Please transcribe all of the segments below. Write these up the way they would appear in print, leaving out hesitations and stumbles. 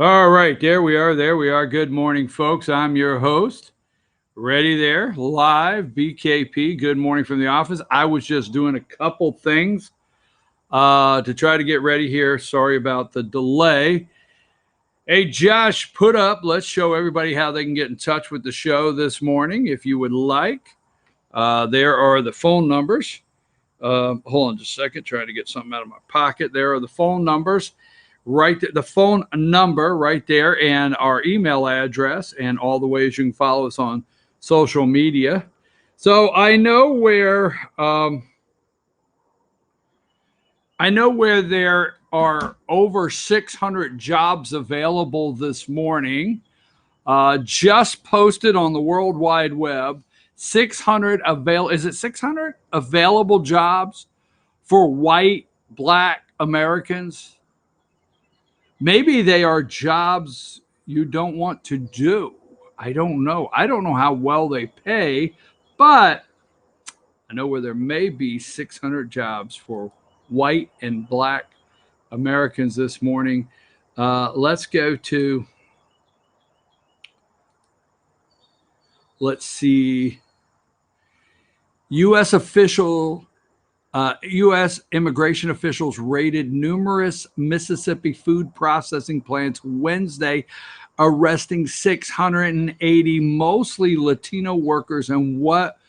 All right, there we are. There we are. Good morning, folks. I'm your host. Ready there, live, BKP. Good morning from the office. I was just doing a couple things to try to get ready here. Sorry about the delay. Hey, Josh, put up. Let's show everybody how they can get in touch with the show this morning if you would like. There are the phone numbers. Hold on just a second. Trying to get something out of my pocket. There are the phone numbers right there, the phone number right there, and our email address, and all the ways you can follow us on social media. So I know where there are over 600 jobs available this morning. Just posted on the World Wide Web. 600 Is it 600 available jobs for white, black Americans? Maybe they are jobs you don't want to do. I don't know. I don't know how well they pay, but I know where there may be 600 jobs for white and black Americans this morning. Let's go to, let's see, U.S. immigration officials raided numerous Mississippi food processing plants Wednesday, arresting 680 mostly Latino workers and what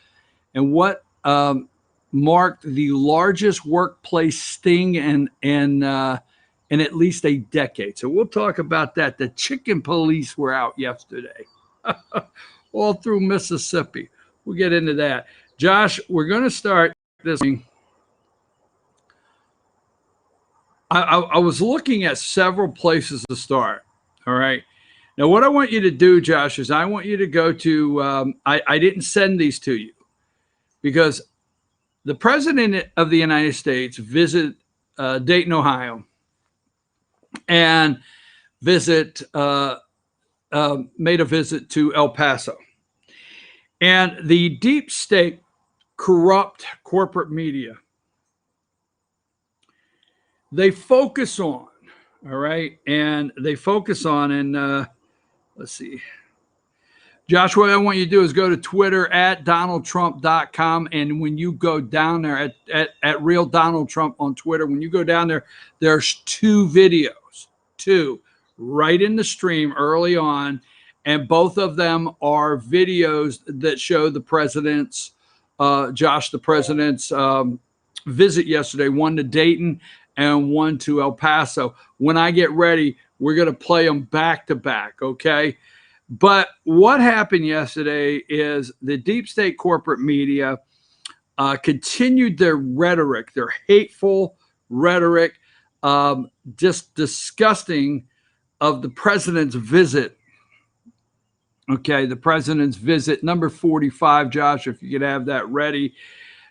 marked the largest workplace sting in at least a decade. So we'll talk about that. The chicken police were out yesterday, all through Mississippi. We'll get into that. Josh, we're going to start this. I was looking at several places to start. All right. Now, what I want you to do, Josh, is I want you to go to, I didn't send these to you because the president of the United States visit Dayton, Ohio, and made a visit to El Paso. And the deep state, corrupt corporate media, they focus on, all right, and let's see. Josh, what I want you to do is go to Twitter at DonaldTrump.com. And when you go down there at Real Donald Trump on Twitter, when you go down there, there's two videos, right in the stream early on. And both of them are videos that show the president's, the president's visit yesterday, one to Dayton and one to El Paso. When I get ready, we're going to play them back to back, okay? But what happened yesterday is the deep state corporate media continued their rhetoric, their hateful rhetoric, just disgusting of the president's visit. Okay, the president's visit, number 45, Josh, if you could have that ready.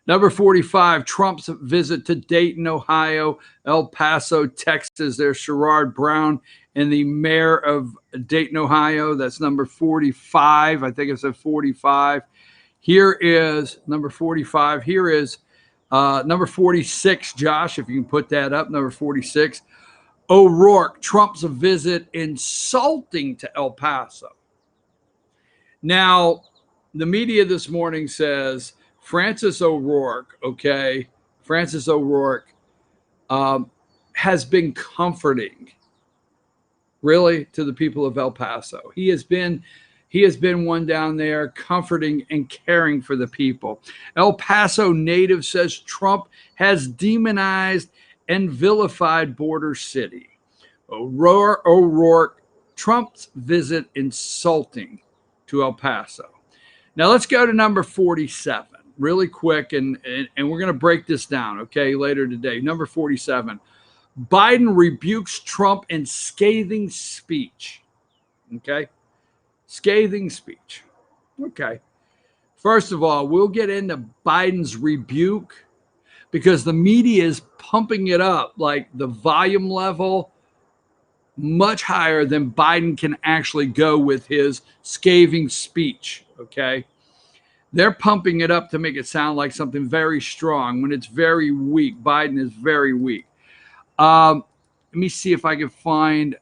Number 45, Trump's visit to Dayton, Ohio, El Paso, Texas. There's Sherrod Brown and the mayor of Dayton, Ohio. That's number 45. I think it said 45. Here is number 45. Here is number 46, Josh, if you can put that up. Number 46, O'Rourke, Trump's visit insulting to El Paso. Now, the media this morning says Francis O'Rourke, has been comforting, really, to the people of El Paso. He has been one down there comforting and caring for the people. El Paso native says Trump has demonized and vilified border city. O'Rourke, Trump's visit insulting to El Paso. Now let's go to number 47 really quick, and we're going to break this down, okay, later today. Number 47, Biden rebukes Trump in scathing speech. Okay, scathing speech. Okay, first of all, we'll get into Biden's rebuke because the media is pumping it up, like the volume level much higher than Biden can actually go with his scathing speech, okay? They're pumping it up to make it sound like something very strong when it's very weak. Biden is very weak. Let me see if I can find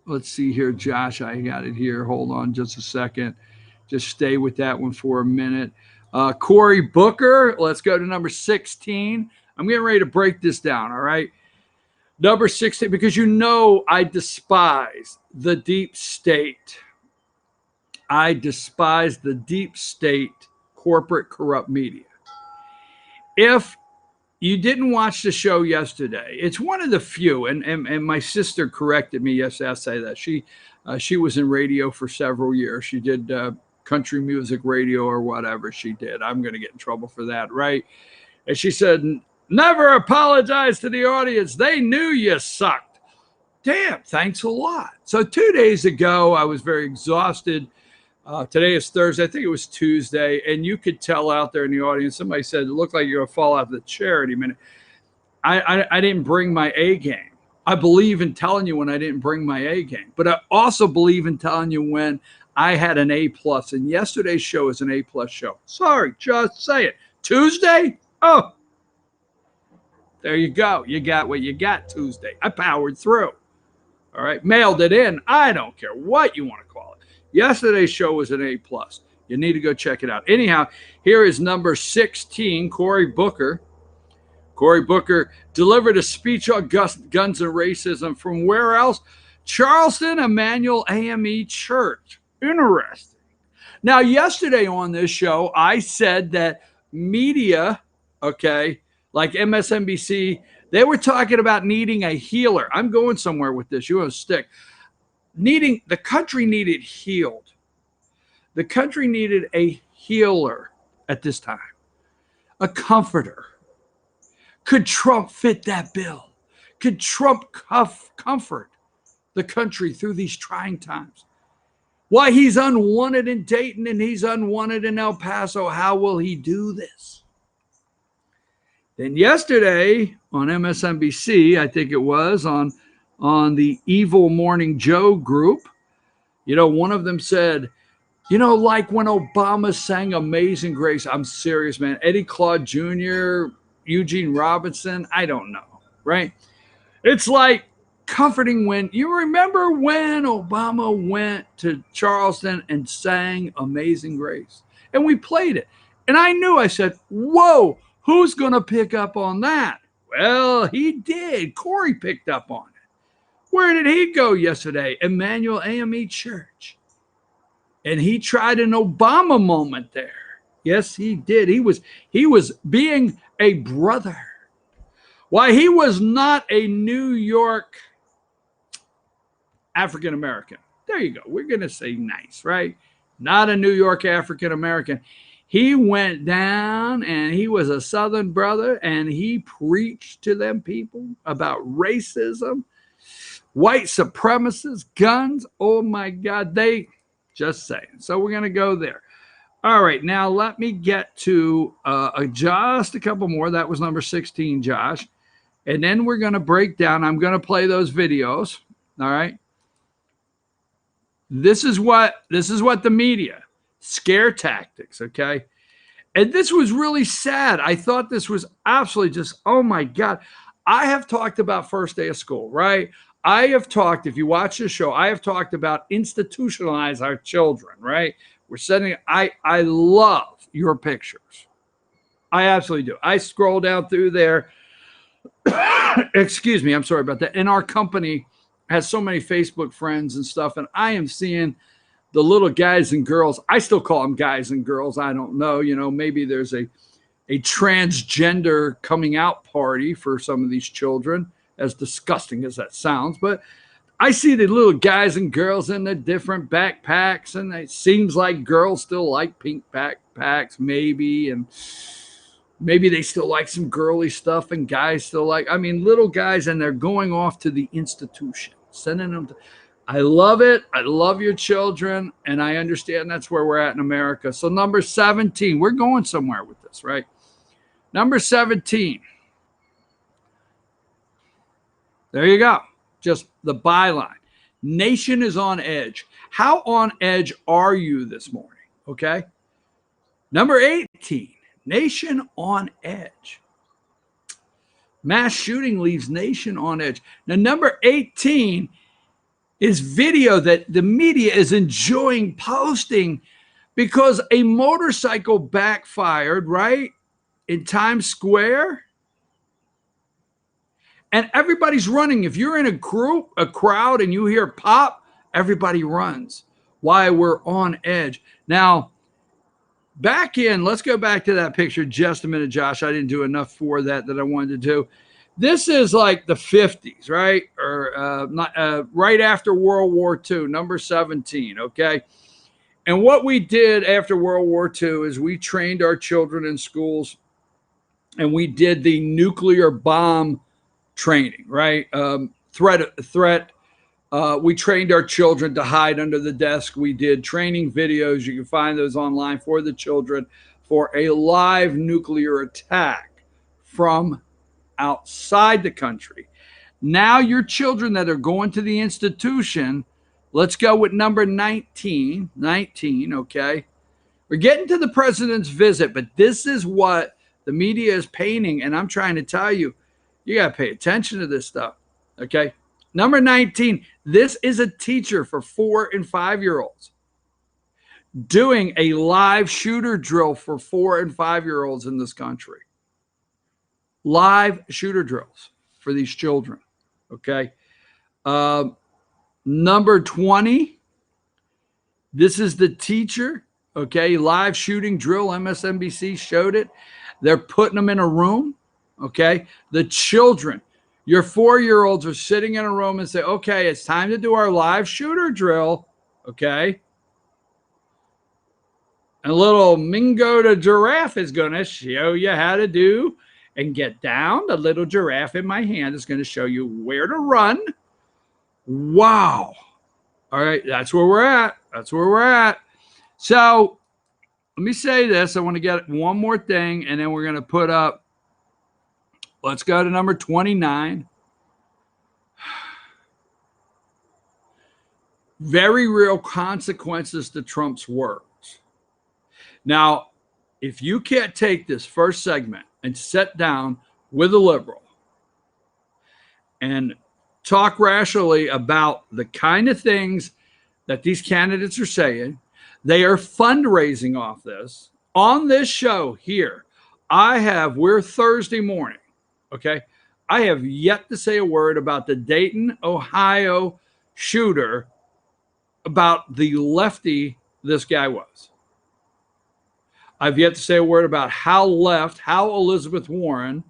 let's see here, Josh. I got it here. Hold on just a second. Just stay with that one for a minute. Cory Booker, let's go to number 16. I'm getting ready to break this down, all right? Number 16, because you know I despise the deep state. I despise the deep state corporate corrupt media. If you didn't watch the show yesterday, it's one of the few, and my sister corrected me yesterday. I say that she was in radio for several years. She did country music radio or whatever she did. I'm going to get in trouble for that, right? And she said, never apologize to the audience. They knew you sucked. Damn, thanks a lot. So 2 days ago, I was very exhausted. Today is Thursday. I think it was Tuesday. And you could tell out there in the audience, somebody said, it looked like you're going to fall out of the chair any minute. I didn't bring my A game. I believe in telling you when I didn't bring my A game. But I also believe in telling you when I had an A+. And yesterday's show is an A+ show. Sorry, just say it. Tuesday? Oh, there you go. You got what you got Tuesday. I powered through. All right. Mailed it in. I don't care what you want to call it. Yesterday's show was an A+. You need to go check it out. Anyhow, here is number 16, Cory Booker. Cory Booker delivered a speech on guns and racism from where else? Charleston Emmanuel AME Church. Interesting. Now, yesterday on this show, I said that media, okay, like MSNBC, they were talking about needing a healer. I'm going somewhere with this. You want to stick. The country needed healed. The country needed a healer at this time, a comforter. Could Trump fit that bill? Could Trump comfort the country through these trying times? Why, he's unwanted in Dayton and he's unwanted in El Paso. How will he do this? Then yesterday on MSNBC, I think it was, on the Evil Morning Joe group, one of them said, like when Obama sang Amazing Grace. I'm serious, man. Eddie Claude Jr., Eugene Robinson, I don't know, right? It's like comforting when you remember when Obama went to Charleston and sang Amazing Grace, and we played it. And I said, whoa, who's going to pick up on that? Well, he did. Cory picked up on it. Where did he go yesterday? Emmanuel AME Church. And he tried an Obama moment there. Yes, he did. He was being a brother. Why, he was not a New York African American. There you go. We're going to say nice, right? Not a New York African American. He went down and he was a Southern brother and he preached to them people about racism, white supremacists, guns. Oh my God. Just saying. So we're going to go there. All right, now let me get to just a couple more. That was number 16, Josh. And then we're going to break down. I'm going to play those videos. All right. This is what the media, scare tactics, okay? And this was really sad. I thought this was absolutely just, oh my God. I have talked about first day of school, right? I have talked, if you watch the show, I have talked about institutionalize our children, right? We're sending, I love your pictures. I absolutely do. I scroll down through there. Excuse me. I'm sorry about that. And our company has so many Facebook friends and stuff. And I am seeing the little guys and girls. I still call them guys and girls. I don't know. Maybe there's a transgender coming out party for some of these children, as disgusting as that sounds. But I see the little guys and girls in the different backpacks, and it seems like girls still like pink backpacks, maybe, and maybe they still like some girly stuff, and guys still like, little guys, and they're going off to the institution, sending them to, I love it. I love your children, and I understand that's where we're at in America. So number 17, we're going somewhere with this, right? Number 17. There you go. Just the byline. Nation is on edge. How on edge are you this morning? Okay. Number 18, nation on edge. Mass shooting leaves nation on edge. Now, number 18, is video that the media is enjoying posting because a motorcycle backfired, right, in Times Square, and everybody's running. If you're in a group, a crowd, and you hear pop, everybody runs. Why? We're on edge. Now, let's go back to that picture just a minute, Josh. I didn't do enough for that I wanted to do. This is like the 50s, right? Or right after World War II, number 17, okay? And what we did after World War II is we trained our children in schools, and we did the nuclear bomb training, right? Threat. We trained our children to hide under the desk. We did training videos. You can find those online for the children for a live nuclear attack from outside the country. Now your children that are going to the institution, let's go with number 19, okay? We're getting to the president's visit, but this is what the media is painting, and I'm trying to tell you, you got to pay attention to this stuff, okay? Number 19, this is a teacher for 4 and 5-year-olds doing a live shooter drill for 4 and 5-year-olds in this country. Live shooter drills for these children, okay? Number 20, this is the teacher, okay? Live shooting drill, MSNBC showed it. They're putting them in a room, okay? The children, your 4-year-olds are sitting in a room and say, okay, it's time to do our live shooter drill, okay? And a little Mingo the giraffe is going to show you how to do and get down. The little giraffe in my hand is going to show you where to run. Wow. All right, that's where we're at. That's where we're at. So let me say this. I want to get one more thing, and then we're going to put up, let's go to number 29. Very real consequences to Trump's words. Now, if you can't take this first segment and sit down with a liberal and talk rationally about the kind of things that these candidates are saying, they are fundraising off this. On this show here, we're Thursday morning, okay? I have yet to say a word about the Dayton, Ohio shooter, about the lefty this guy was. I've yet to say a word about how Elizabeth Warren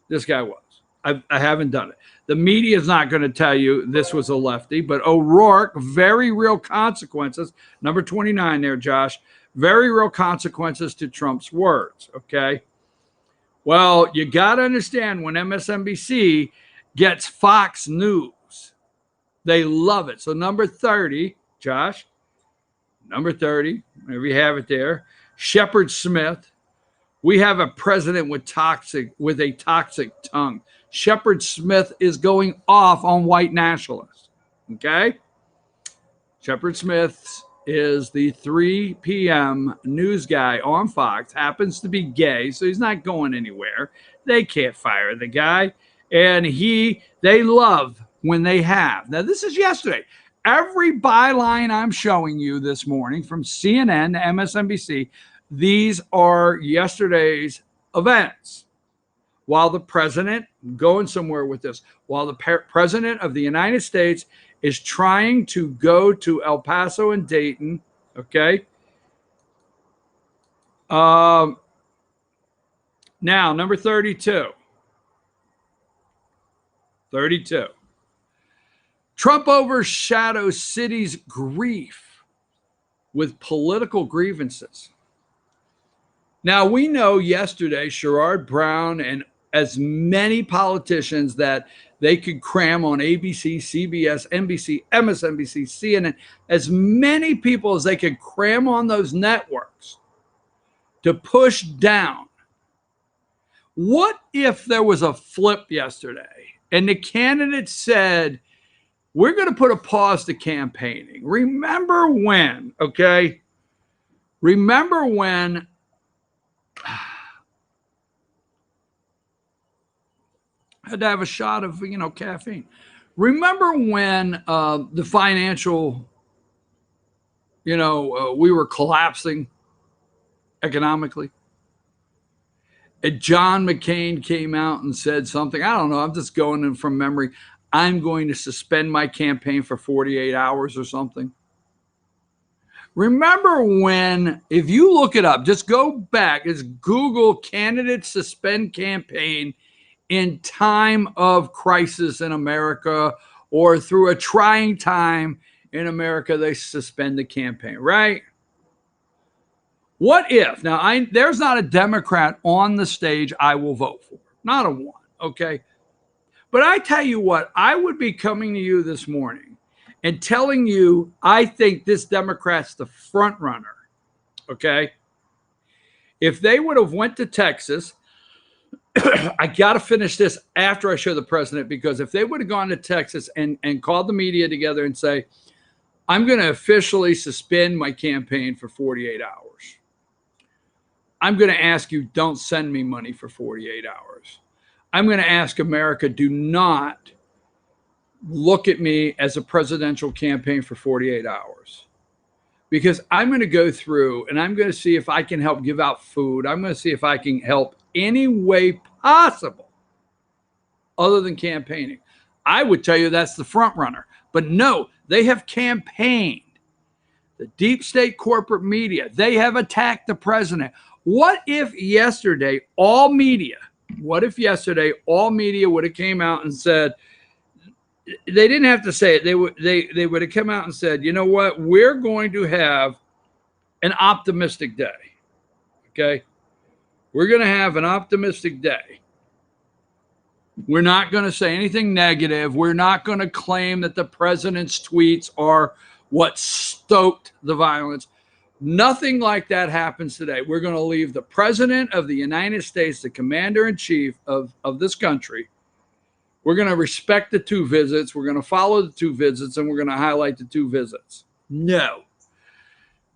this guy was. I haven't done it. The media is not going to tell you this was a lefty, but O'Rourke, very real consequences. Number 29 there, Josh. Very real consequences to Trump's words, okay? Well, you got to understand when MSNBC gets Fox News, they love it. So number 30, Josh, number 30, maybe you have it there. Shepard Smith. We have a president with a toxic tongue. Shepard Smith is going off on white nationalists. Okay? Shepard Smith is the 3 p.m. news guy on Fox, happens to be gay, so he's not going anywhere. They can't fire the guy. And they love when they have. Now, this is yesterday. Every byline I'm showing you this morning from CNN to MSNBC, these are yesterday's events. While the president, going somewhere with this, while the president of the United States is trying to go to El Paso and Dayton, okay? Now, number 32. 32. Trump overshadows city's grief with political grievances. Now, we know yesterday Sherrod Brown and as many politicians that they could cram on ABC, CBS, NBC, MSNBC, CNN, as many people as they could cram on those networks to push down. What if there was a flip yesterday and the candidate said, we're going to put a pause to campaigning? Remember when, okay? Remember when I had to have a shot of, caffeine. Remember when the financial, we were collapsing economically? And John McCain came out and said something. I don't know. I'm just going in from memory. I'm going to suspend my campaign for 48 hours or something. Remember when, if you look it up, just go back, it's Google candidates suspend campaign in time of crisis in America or through a trying time in America, they suspend the campaign, right? What if, now there's not a Democrat on the stage I will vote for, not a one, okay? But I tell you what, I would be coming to you this morning and telling you I think this Democrat's the front runner, okay? If they would have went to Texas, I got to finish this after I show the president, because if they would have gone to Texas and called the media together and say, I'm going to officially suspend my campaign for 48 hours. I'm going to ask you, don't send me money for 48 hours. I'm going to ask America, do not look at me as a presidential campaign for 48 hours. Because I'm going to go through and I'm going to see if I can help give out food. I'm going to see if I can help any way possible other than campaigning. I would tell you that's the front runner. But no, they have campaigned. The deep state corporate media, they have attacked the president. What if yesterday all media would have came out and said, they didn't have to say it. They would have come out and said, you know what? We're going to have an optimistic day. Okay? We're going to have an optimistic day. We're not going to say anything negative. We're not going to claim that the president's tweets are what stoked the violence. Nothing like that happens today. We're going to leave the president of the United States, the commander-in-chief of this country. We're going to respect the two visits. We're going to follow the two visits, and we're going to highlight the two visits. No.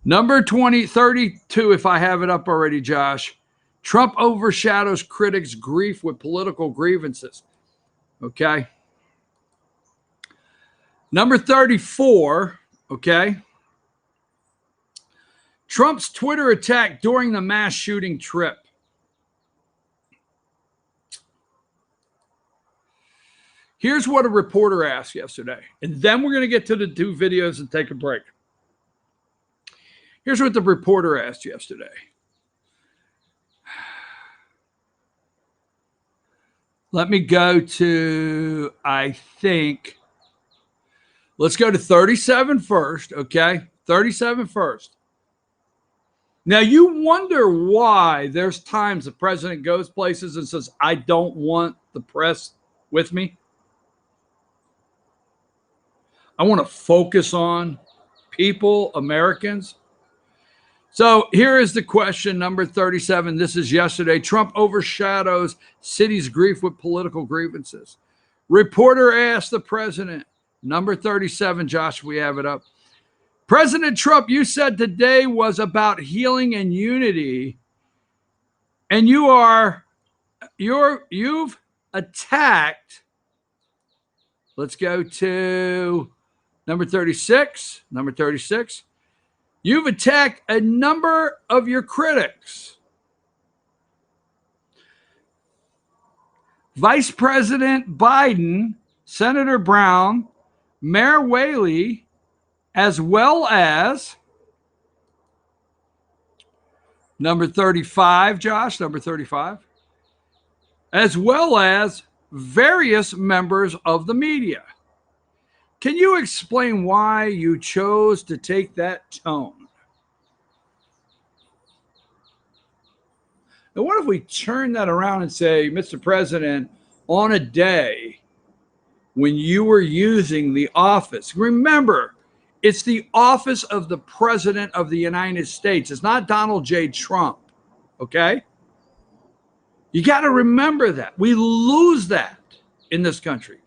Number 32, if I have it up already, Josh. Trump overshadows critics' grief with political grievances. Okay. Number 34, okay. Trump's Twitter attack during the mass shooting trip. Here's what a reporter asked yesterday. And then we're going to get to the two videos and take a break. Here's what the reporter asked yesterday. Let me go to, let's go to 37 first, okay? 37 first. Now, you wonder why there's times the president goes places and says, I don't want the press with me. I want to focus on people, Americans. So here is the question, number 37. This is yesterday. Trump overshadows city's grief with political grievances. Reporter asked the president, number 37, Josh, we have it up. President Trump, you said today was about healing and unity, and you've attacked. Let's go to number 36. Number 36. You've attacked a number of your critics. Vice President Biden, Senator Brown, Mayor Whaley, as well as number 35, Josh, number 35, as well as various members of the media. Can you explain why you chose to take that tone? Now, what if we turn that around and say, Mr. President, on a day when you were using the office, remember, it's the office of the President of the United States. It's not Donald J. Trump, okay? You got to remember that. We lose that in this country.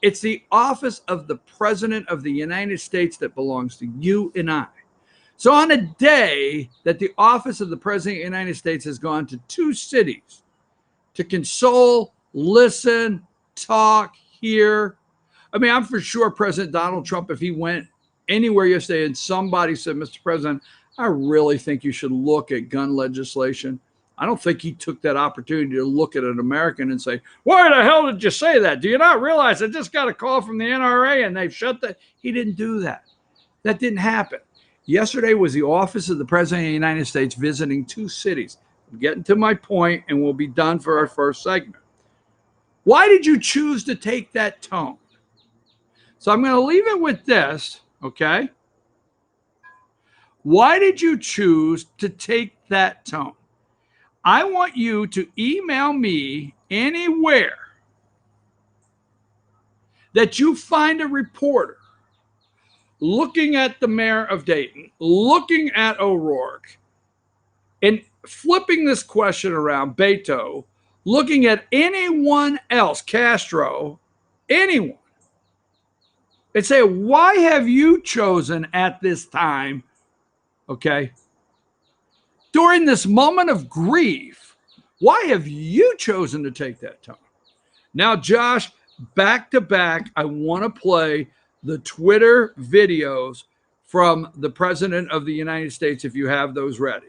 It's the office of the President of the United States that belongs to you and I. So on a day that the office of the President of the United States has gone to two cities to console, listen, talk, hear I mean, I'm for sure President Donald Trump, if he went anywhere yesterday and somebody said, Mr. President, I really think you should look at gun legislation, I don't think he took that opportunity to look at an American and say, why the hell did you say that? Do you not realize I just got a call from the NRA and they've shut that? He didn't do that. That didn't happen. Yesterday was the office of the President of the United States visiting 2 cities. I'm getting to my point and we'll be done for our first segment. Why did you choose to take that tone? So I'm going to leave it with this, okay? Why did you choose to take that tone? I want you to email me anywhere that you find a reporter looking at the mayor of Dayton, looking at O'Rourke, and flipping this question around, Beto, looking at anyone else, Castro, anyone, and say, why have you chosen at this time, okay, during this moment of grief, why have you chosen to take that tone? Now, Josh, back to back, I want to play the Twitter videos from the President of the United States if you have those ready.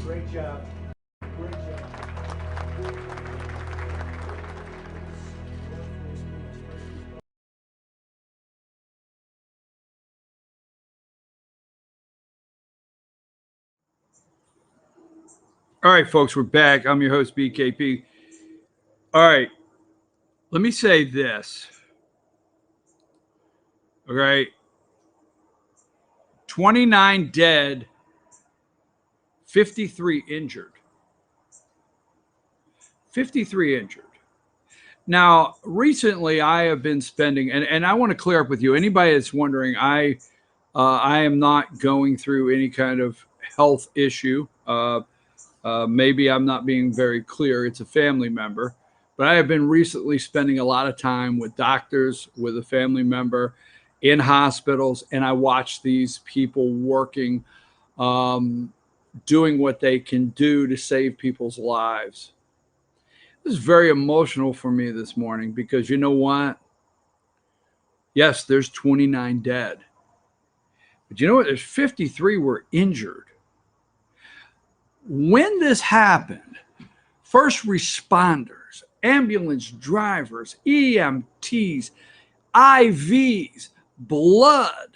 Great job. Great job. All right, folks, we're back. I'm your host, BKP. All right, let me say this. All right, 29 dead, 53 injured. 53 injured. Now, recently I have been spending, and I want to clear up with you, anybody that's wondering, I am not going through any kind of health issue. Maybe I'm not being very clear. It's a family member. But I have been recently spending a lot of time with doctors, with a family member, in hospitals, and I watch these people working, doing what they can do to save people's lives. This is very emotional for me this morning because you know what? Yes, there's 29 dead. But you know what? There's 53 were injured. When this happened, first responders, ambulance drivers, EMTs, IVs, blood,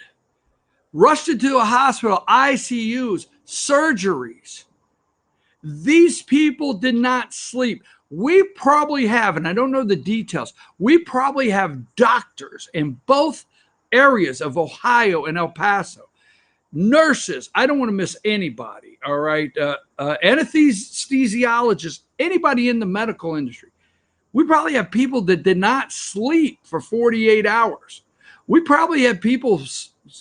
rushed into a hospital, ICUs, surgeries. These people did not sleep. We probably have, and I don't know the details, we probably have doctors in both areas of Ohio and El Paso, nurses. I don't want to miss anybody. All right. Anesthesiologists, anybody in the medical industry. We probably have people that did not sleep for 48 hours. We probably have people,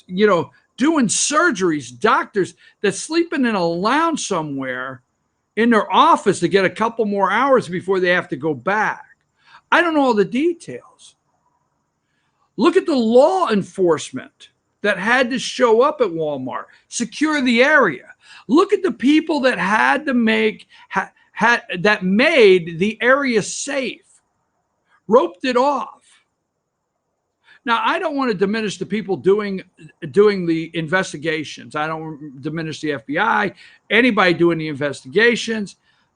you know, doing surgeries, doctors that sleeping in a lounge somewhere in their office to get a couple more hours before they have to go back. I don't know all the details. Look at the law enforcement that had to show up at Walmart, secure the area. Look at the people that had to that made the area safe, roped it off. Now, I don't want to diminish the people doing the investigations. I don't diminish the FBI, anybody doing the investigations.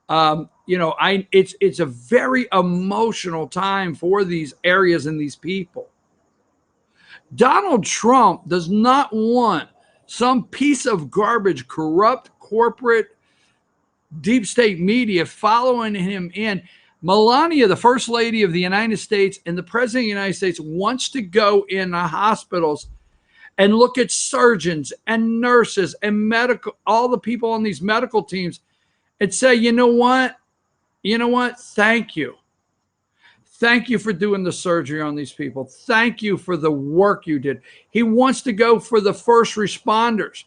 It's a very emotional time for these areas and these people. Donald Trump does not want some piece of garbage, corrupt corporate deep state media following him in. Melania, the First Lady of the United States and the President of the United States, wants to go in the hospitals and look at surgeons and nurses and all the people on these medical teams and say, you know what? Thank you. Thank you for doing the surgery on these people. Thank you for the work you did. He wants to go for the first responders.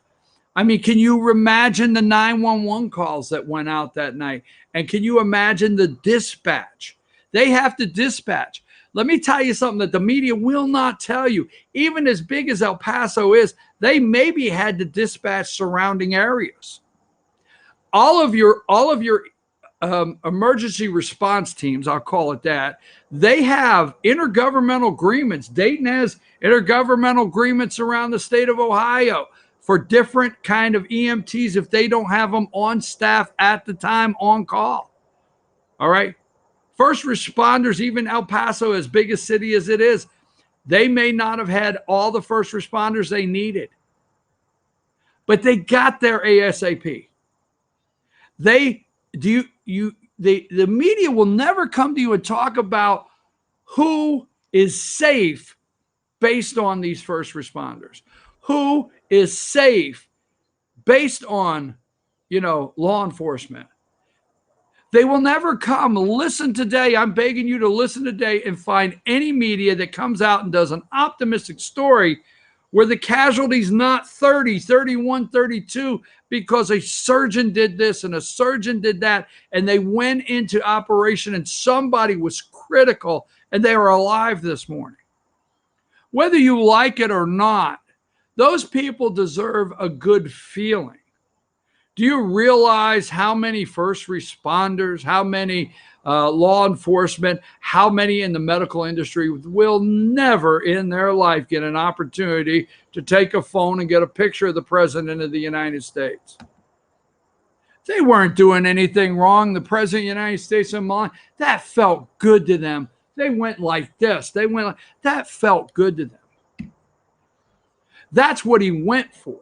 I mean, can you imagine the 911 calls that went out that night? And can you imagine the dispatch? They have to dispatch. Let me tell you something that the media will not tell you. Even as big as El Paso is, they maybe had to dispatch surrounding areas. All of your emergency response teams, I'll call it that, they have intergovernmental agreements. Dayton has intergovernmental agreements around the state of Ohio for different kind of EMTs if they don't have them on staff at the time on call. All right. First responders, even El Paso, as big a city as it is, they may not have had all the first responders they needed, but they got there ASAP. The media will never come to you and talk about who is safe based on these first responders, who is safe based on, law enforcement. They will never come. Listen today. I'm begging you to listen today and find any media that comes out and does an optimistic story where the casualty's not 30, 31, 32 because a surgeon did this and a surgeon did that, and they went into operation and somebody was critical and they were alive this morning. Whether you like it or not, those people deserve a good feeling. Do you realize how many first responders, how many law enforcement, how many in the medical industry will never in their life get an opportunity to take a phone and get a picture of the President of the United States? They weren't doing anything wrong. The President of the United States and mine, that felt good to them. They went like this. That felt good to them. That's what he went for.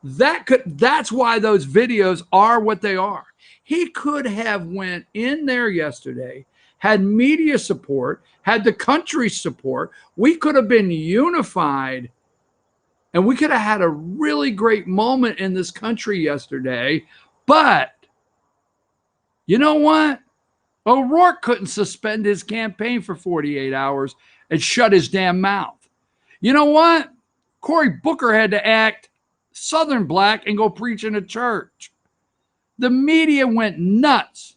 That's why those videos are what they are. He could have went in there yesterday, had media support, had the country's support. We could have been unified, and we could have had a really great moment in this country yesterday. But you know what? O'Rourke couldn't suspend his campaign for 48 hours and shut his damn mouth. You know what? Cory Booker had to act Southern black and go preach in a church. The media went nuts.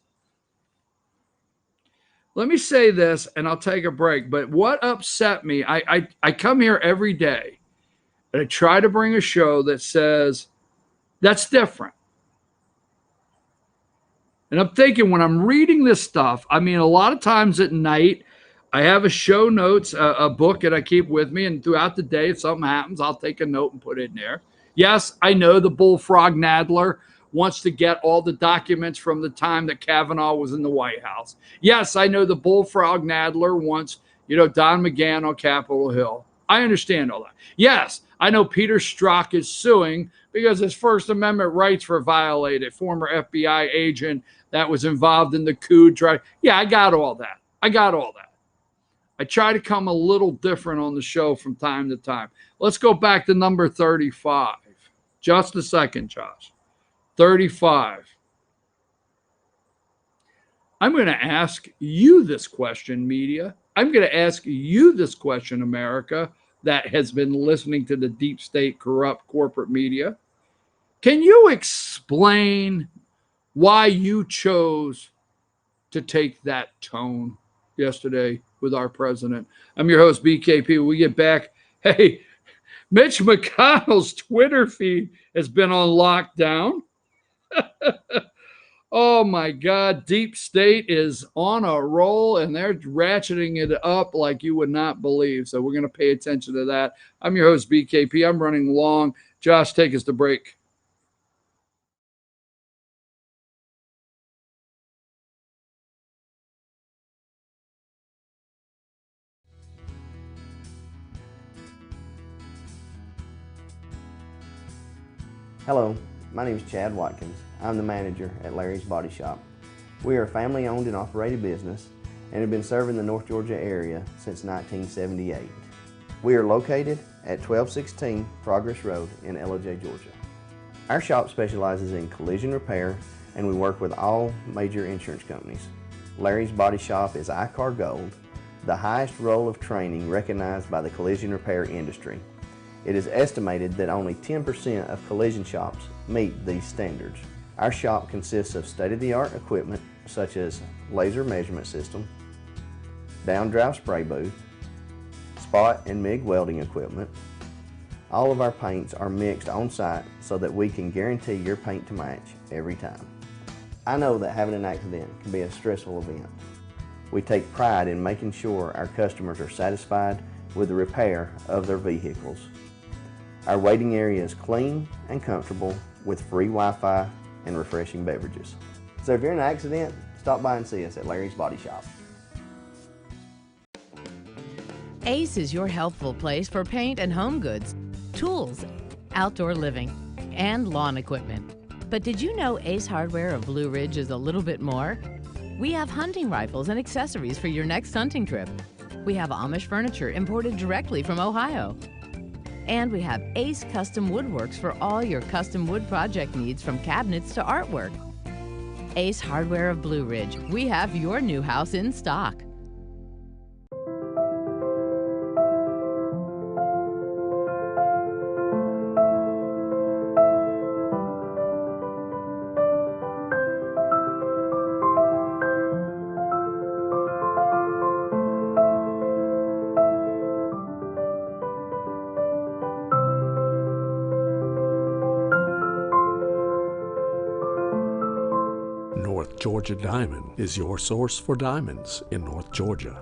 Let me say this, and I'll take a break. But what upset me, I come here every day, and I try to bring a show that says, that's different. And I'm thinking when I'm reading this stuff, I mean, a lot of times at night, I have a show notes, a book that I keep with me. And throughout the day, if something happens, I'll take a note and put it in there. Yes, I know the bullfrog Nadler wants to get all the documents from the time that Kavanaugh was in the White House. Yes, I know the bullfrog Nadler wants, Don McGahn on Capitol Hill. I understand all that. Yes, I know Peter Strzok is suing because his First Amendment rights were violated. Former FBI agent that was involved in the coup. Yeah, I got all that. I try to come a little different on the show from time to time. Let's go back to number 35. Just a second, Josh. 35. I'm going to ask you this question, media. I'm going to ask you this question, America, that has been listening to the deep state, corrupt corporate media. Can you explain why you chose to take that tone yesterday with our president. I'm your host, BKP. When we get back, hey, Mitch McConnell's Twitter feed has been on lockdown. Oh my God, Deep State is on a roll and they're ratcheting it up like you would not believe. So we're going to pay attention to that. I'm your host, BKP. I'm running long. Josh, take us to break. Hello, my name is Chad Watkins. I'm the manager at Larry's Body Shop. We are a family-owned and operated business and have been serving the North Georgia area since 1978. We are located at 1216 Progress Road in LOJ, Georgia. Our shop specializes in collision repair and we work with all major insurance companies. Larry's Body Shop is ICAR Gold, the highest role of training recognized by the collision repair industry. It is estimated that only 10% of collision shops meet these standards. Our shop consists of state-of-the-art equipment such as laser measurement system, down-drive spray booth, spot and MIG welding equipment. All of our paints are mixed on-site so that we can guarantee your paint to match every time. I know that having an accident can be a stressful event. We take pride in making sure our customers are satisfied with the repair of their vehicles. Our waiting area is clean and comfortable with free Wi-Fi and refreshing beverages. So if you're in an accident, stop by and see us at Larry's Body Shop. Ace is your healthful place for paint and home goods, tools, outdoor living, and lawn equipment. But did you know Ace Hardware of Blue Ridge is a little bit more? We have hunting rifles and accessories for your next hunting trip. We have Amish furniture imported directly from Ohio. And we have Ace Custom Woodworks for all your custom wood project needs from cabinets to artwork. Ace Hardware of Blue Ridge, we have your new house in stock. North Georgia Diamond is your source for diamonds in North Georgia.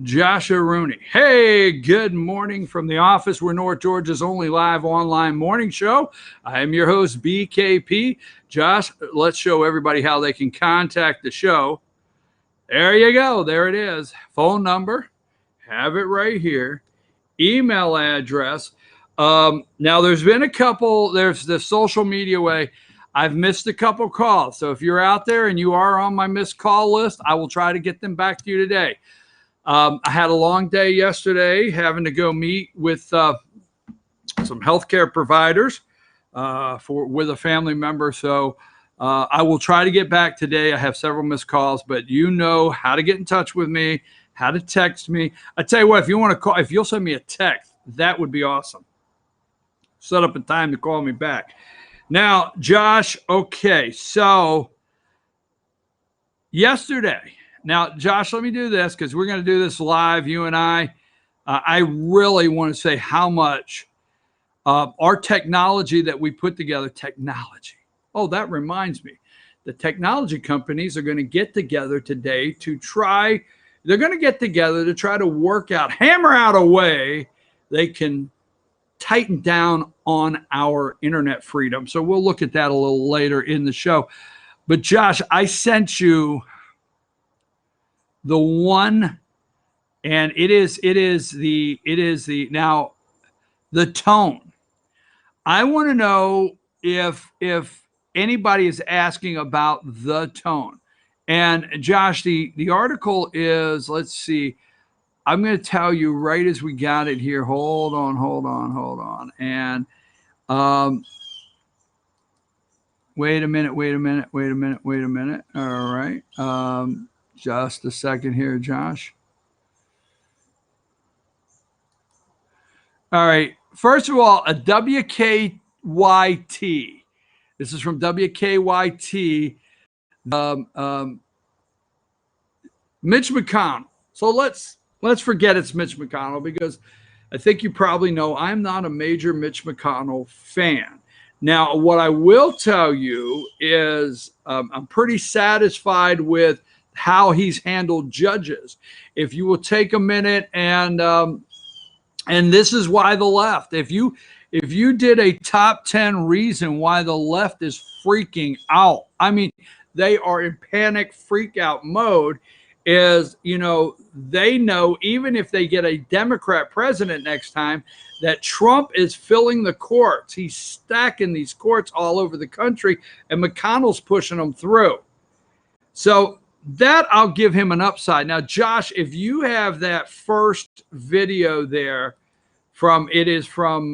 Joshua Rooney. Hey, good morning from the office. We're North Georgia's only live online morning show. I am your host, BKP. Josh, let's show everybody how they can contact the show. There you go. There it is. Phone number. Have it right here. Email address. Now, there's been a couple. There's the social media way. I've missed a couple calls. So if you're out there and you are on my missed call list, I will try to get them back to you today. I had a long day yesterday having to go meet with some healthcare providers with a family member. So I will try to get back today. I have several missed calls, but you know how to get in touch with me, how to text me. I tell you what, if you want to call, if you'll send me a text, that would be awesome. Set up a time to call me back. Now, Josh, okay, so yesterday. Now, Josh, let me do this because we're going to do this live, you and I. I really want to say how much our technology that we put together, technology. Oh, that reminds me. The technology companies are going to get together today to try, they're going to get together to try to work out, hammer out a way they can tighten down on our internet freedom. So we'll look at that a little later in the show. But Josh, I sent you the one, and it is now the tone. I want to know if anybody is asking about the tone. And Josh, the article is, let's see, I'm going to tell you right as we got it here. Hold on. And wait a minute. All right. Just a second here, Josh. All right. First of all, a WKYT. This is from WKYT. Mitch McConnell. So let's forget it's Mitch McConnell because I think you probably know I'm not a major Mitch McConnell fan. Now, what I will tell you is I'm pretty satisfied with how he's handled judges. If you will take a minute and this is why the left, if you did a top 10 reason why the left is freaking out, I mean, they are in panic freak out mode, is, you know, they know even if they get a Democrat president next time, that Trump is filling the courts. He's stacking these courts all over the country, and McConnell's pushing them through. So that I'll give him an upside. Now, Josh, if you have that first video there it is from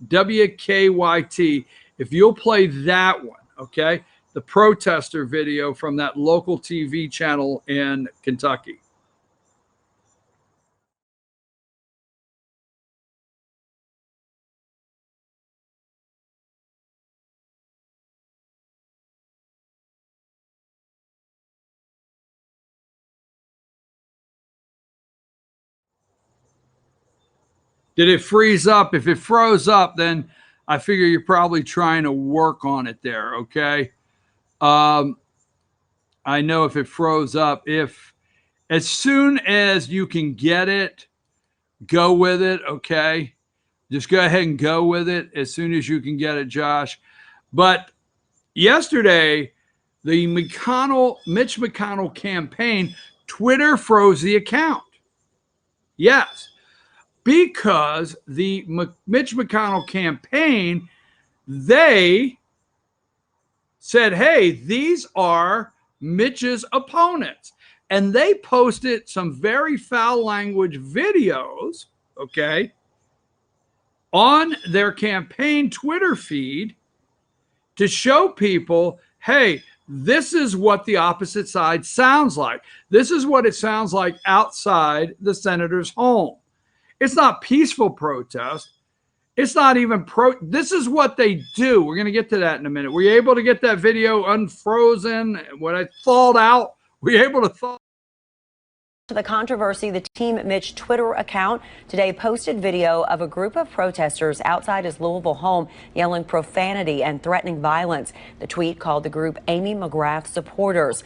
WKYT, if you'll play that one, okay, the protester video from that local TV channel in Kentucky. Did it freeze up? If it froze up, then I figure you're probably trying to work on it there, okay? I know if it froze up, as soon as you can get it, go with it, okay? Just go ahead and go with it as soon as you can get it, Josh. But yesterday, the Mitch McConnell campaign, Twitter froze the account. Yes. Because the Mitch McConnell campaign, they said, hey, these are Mitch's opponents. And they posted some very foul language videos, okay, on their campaign Twitter feed to show people, hey, this is what the opposite side sounds like. This is what it sounds like outside the senator's home. It's not peaceful protest. It's not even this is what they do. We're going to get to that in a minute. Were you able to get that video unfrozen? When I thawed out, were you able to thaw? To the controversy, the Team Mitch Twitter account today posted video of a group of protesters outside his Louisville home yelling profanity and threatening violence. The tweet called the group Amy McGrath supporters.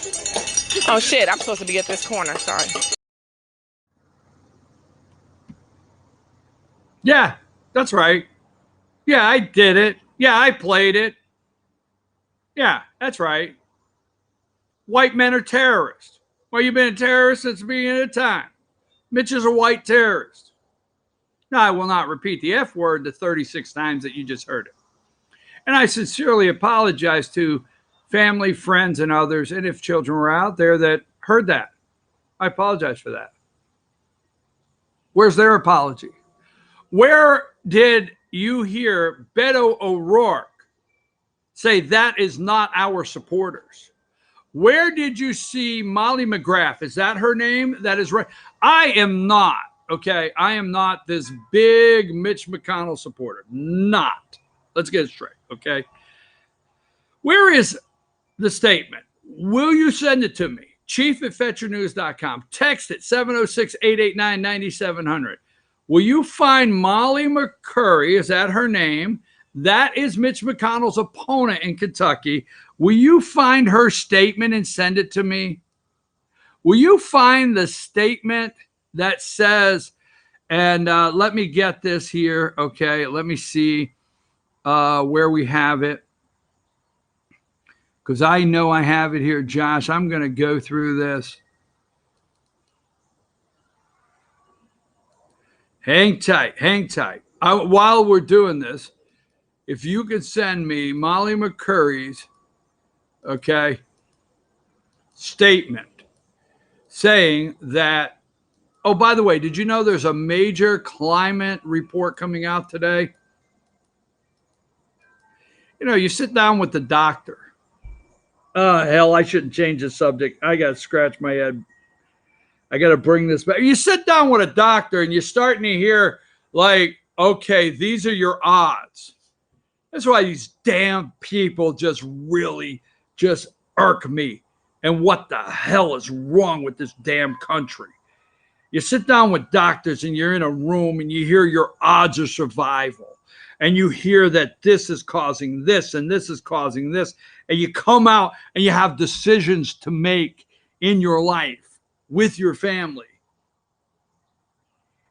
Oh shit, I'm supposed to be at this corner. Sorry. Yeah, that's right. Yeah, I did it. Yeah, I played it. Yeah, that's right. White men are terrorists. Well, you've been a terrorist since the beginning of time. Mitch is a white terrorist. Now, I will not repeat the F word the 36 times that you just heard it. And I sincerely apologize to family, friends, and others, and if children were out there that heard that. I apologize for that. Where's their apology? Where did you hear Beto O'Rourke say that is not our supporters? Where did you see Molly McGrath? Is that her name? That is right. I am not, okay? I am not this big Mitch McConnell supporter. Not. Let's get it straight, okay? Where is the statement? Will you send it to me? Chief@fetyournews.com. Text it 706-889-9700. Will you find Molly McCurry? Is that her name? That is Mitch McConnell's opponent in Kentucky. Will you find her statement and send it to me? Will you find the statement that says, and let me get this here, okay? Let me see where we have it. Because I know I have it here, Josh. I'm going to go through this. Hang tight, hang tight. While we're doing this, if you could send me Molly McCurry's, okay, statement saying that, oh, by the way, did you know there's a major climate report coming out today? You know, you sit down with the doctor. Hell, I shouldn't change the subject. I got to scratch my head. I got to bring this back. You sit down with a doctor and you're starting to hear like, okay, these are your odds. That's why these damn people just really just irk me. And what the hell is wrong with this damn country? You sit down with doctors and you're in a room and you hear your odds of survival. And you hear that this is causing this and this is causing this. And you come out and you have decisions to make in your life with your family.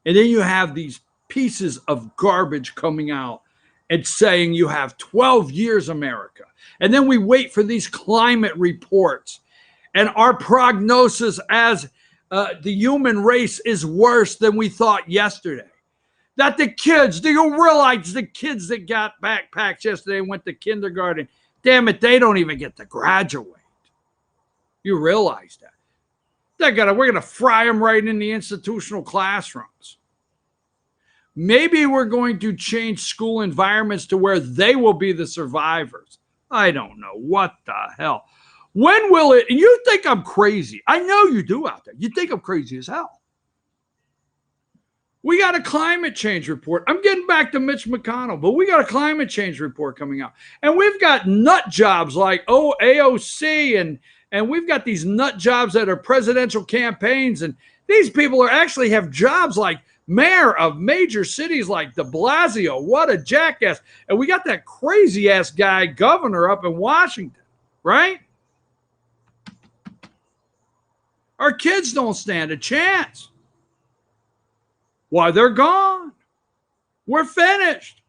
And then you have these pieces of garbage coming out and saying you have 12 years, America. And then we wait for these climate reports. And our prognosis as the human race is worse than we thought yesterday. That the kids, do you realize the kids that got backpacks yesterday and went to kindergarten, damn it, they don't even get to graduate. You realize that. We're going to fry them right in the institutional classrooms. Maybe we're going to change school environments to where they will be the survivors. I don't know. What the hell? When will it? And you think I'm crazy. I know you do out there. You think I'm crazy as hell. We got a climate change report. I'm getting back to Mitch McConnell, but we got a climate change report coming out. And we've got nut jobs like AOC and we've got these nut jobs that are presidential campaigns. And these people are actually have jobs like mayor of major cities like de Blasio. What a jackass. And we got that crazy ass guy governor up in Washington, right? Our kids don't stand a chance. Why, they're gone. We're finished.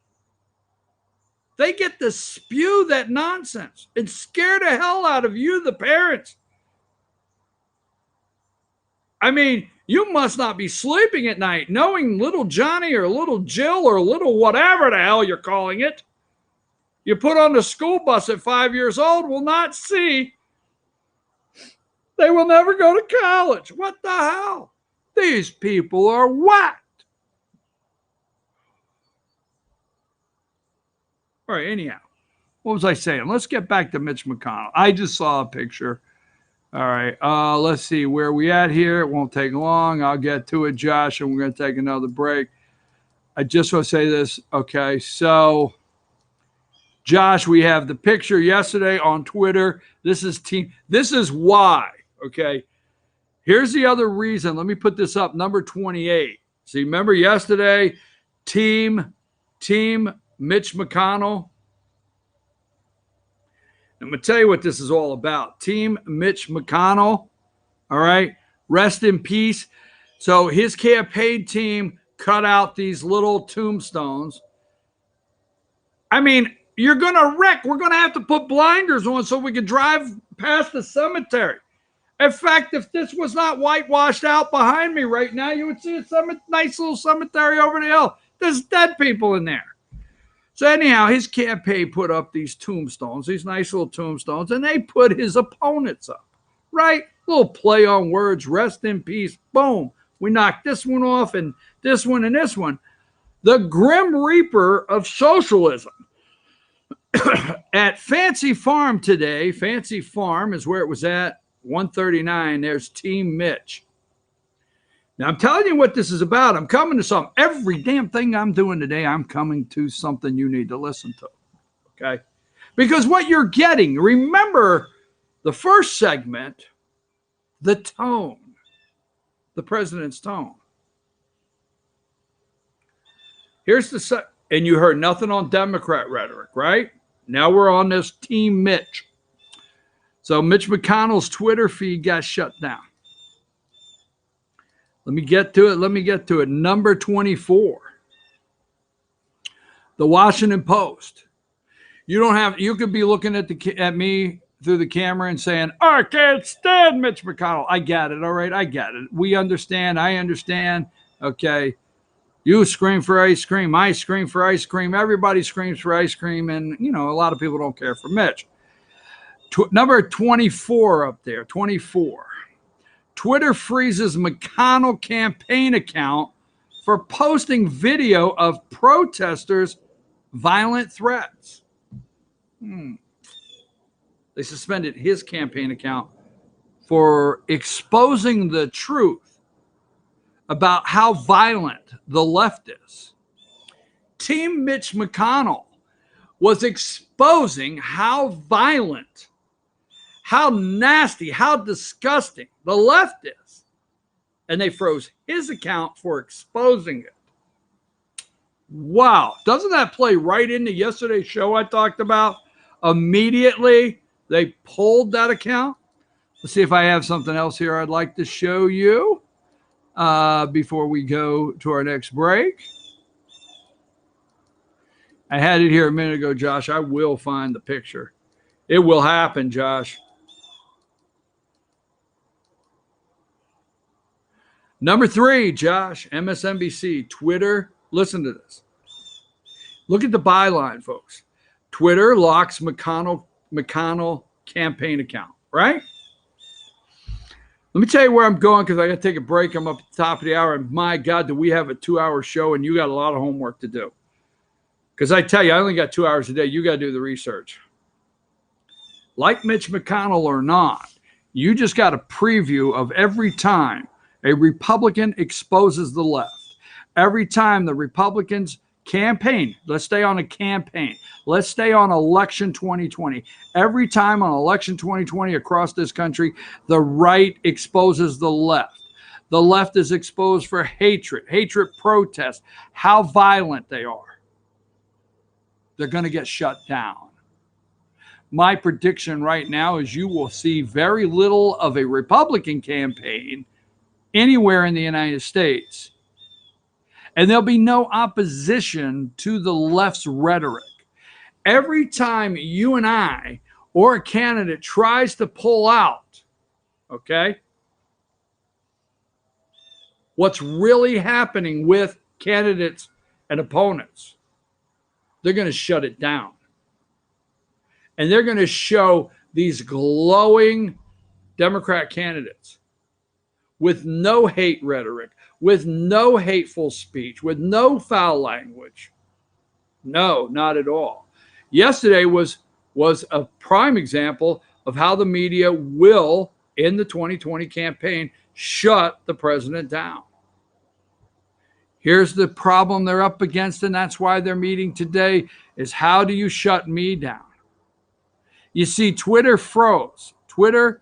They get to spew that nonsense and scare the hell out of you, the parents. I mean, you must not be sleeping at night knowing little Johnny or little Jill or little whatever the hell you're calling it, you put on the school bus at 5 years old will not see. They will never go to college. What the hell? These people are whacked. All right, anyhow, what was I saying? Let's get back to Mitch McConnell. I just saw a picture. All right, let's see where we at here. It won't take long. I'll get to it, Josh, and we're going to take another break. I just want to say this. Okay, so, Josh, we have the picture yesterday on Twitter. This is team. This is why, okay? Here's the other reason. Let me put this up, number 28. See, remember yesterday, team Mitch McConnell. I'm going to tell you what this is all about. Team Mitch McConnell. All right. Rest in peace. So his campaign team cut out these little tombstones. I mean, you're going to wreck. We're going to have to put blinders on so we can drive past the cemetery. In fact, if this was not whitewashed out behind me right now, you would see a nice little cemetery over the hill. There's dead people in there. So anyhow, his campaign put up these tombstones, these nice little tombstones, and they put his opponents up, right? Little play on words, rest in peace, boom. We knocked this one off and this one and this one. The Grim Reaper of socialism. At Fancy Farm today, Fancy Farm is where it was at, 139, there's Team Mitch. Now, I'm telling you what this is about. I'm coming to something. Every damn thing I'm doing today, I'm coming to something you need to listen to, okay? Because what you're getting, remember the first segment, the tone, the president's tone. Here's the and you heard nothing on Democrat rhetoric, right? Now we're on this Team Mitch. So Mitch McConnell's Twitter feed got shut down. Let me get to it. Number 24. The Washington Post. You could be looking at me through the camera and saying, I can't stand Mitch McConnell. I get it. All right. I get it. We understand. I understand. Okay. You scream for ice cream. I scream for ice cream. Everybody screams for ice cream. And, a lot of people don't care for Mitch. Number 24 up there, 24. Twitter freezes McConnell campaign account for posting video of protesters' violent threats. They suspended his campaign account for exposing the truth about how violent the left is. Team Mitch McConnell was exposing how violent, how nasty, how disgusting the left is. And they froze his account for exposing it. Wow. Doesn't that play right into yesterday's show I talked about? Immediately, they pulled that account. Let's see if I have something else here I'd like to show you before we go to our next break. I had it here a minute ago, Josh. I will find the picture. It will happen, Josh. Number 3, Josh, MSNBC, Twitter. Listen to this. Look at the byline, folks. Twitter locks McConnell campaign account, right? Let me tell you where I'm going because I got to take a break. I'm up at the top of the hour, and my God, do we have a 2-hour show, and you got a lot of homework to do. Because I tell you, I only got 2 hours a day. You got to do the research. Like Mitch McConnell or not, you just got a preview of every time a Republican exposes the left. Every time the Republicans campaign, let's stay on a campaign. Let's stay on election 2020. Every time on election 2020 across this country, the right exposes the left. The left is exposed for hatred protests, how violent they are. They're going to get shut down. My prediction right now is you will see very little of a Republican campaign anywhere in the United States. And there'll be no opposition to the left's rhetoric. Every time you and I or a candidate tries to pull out, okay, what's really happening with candidates and opponents, they're going to shut it down. And they're going to show these glowing Democrat candidates with no hate rhetoric, with no hateful speech, with no foul language. No, not at all. Yesterday was a prime example of how the media will, in the 2020 campaign, shut the president down. Here's the problem they're up against, and that's why they're meeting today, is how do you shut me down? You see, Twitter froze. Twitter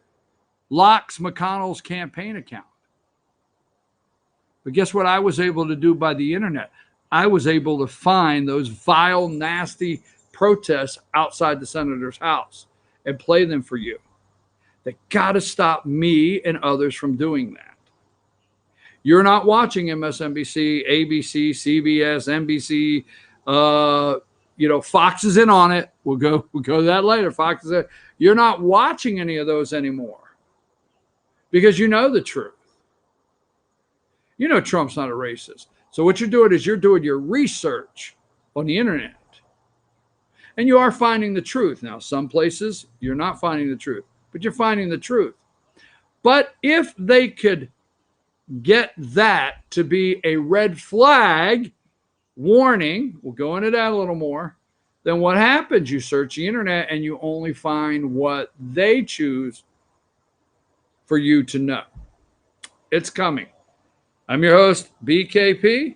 locks McConnell's campaign account. But guess what I was able to do by the internet? I was able to find those vile, nasty protests outside the senator's house and play them for you. They got to stop me and others from doing that. You're not watching MSNBC, ABC, CBS, NBC. Fox is in on it. We'll go to that later. Fox is in. You're not watching any of those anymore because you know the truth. You know Trump's not a racist. So what you're doing is you're doing your research on the internet. And you are finding the truth. Now, some places you're not finding the truth, but you're finding the truth. But if they could get that to be a red flag warning, we'll go into that a little more, then what happens? You search the internet and you only find what they choose for you to know. It's coming. I'm your host, BKP.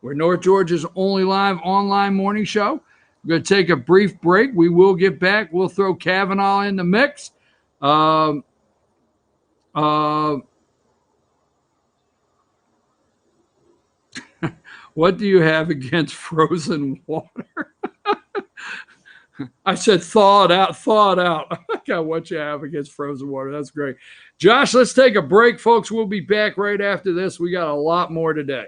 We're North Georgia's only live online morning show. We're going to take a brief break. We will get back. We'll throw Kavanaugh in the mix. What do you have against frozen water? I said thaw it out. I got what you have against frozen water. That's great. Josh, let's take a break, folks. We'll be back right after this. We got a lot more today.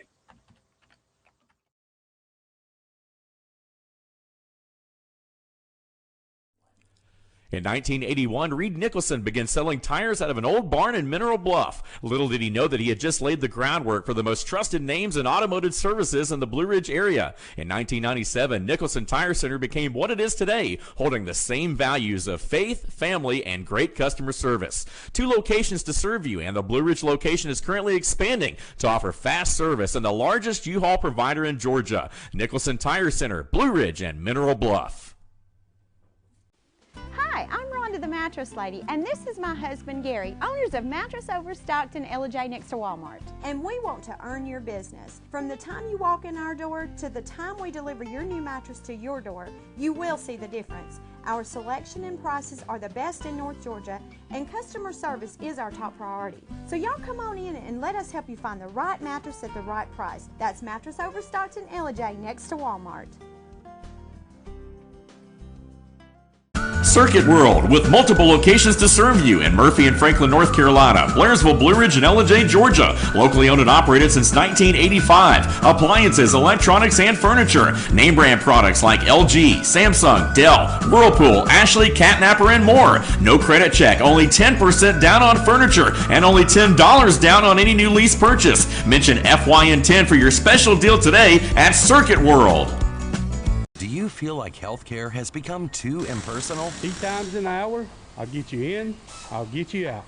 In 1981, Reed Nicholson began selling tires out of an old barn in Mineral Bluff. Little did he know that he had just laid the groundwork for the most trusted names in automotive services in the Blue Ridge area. In 1997, Nicholson Tire Center became what it is today, holding the same values of faith, family, and great customer service. 2 locations to serve you, and the Blue Ridge location is currently expanding to offer fast service and the largest U-Haul provider in Georgia. Nicholson Tire Center, Blue Ridge, and Mineral Bluff. Hi, I'm Rhonda the Mattress Lady, and this is my husband Gary, owners of Mattress Overstocked in Ella next to Walmart. And we want to earn your business. From the time you walk in our door to the time we deliver your new mattress to your door, you will see the difference. Our selection and prices are the best in North Georgia, and customer service is our top priority. So y'all come on in and let us help you find the right mattress at the right price. That's Mattress Overstocked in Ella next to Walmart. Circuit World, with multiple locations to serve you in Murphy and Franklin, North Carolina, Blairsville, Blue Ridge, and Ella, Georgia. Locally owned and operated since 1985. Appliances, electronics, and furniture. Name brand products like LG, Samsung, Dell, Whirlpool, Ashley, Catnapper, and more. No credit check, only 10% down on furniture, and only $10 down on any new lease purchase. Mention FYN10 for your special deal today at Circuit World. Do you feel like healthcare has become too impersonal? 3 times an hour, I'll get you in, I'll get you out.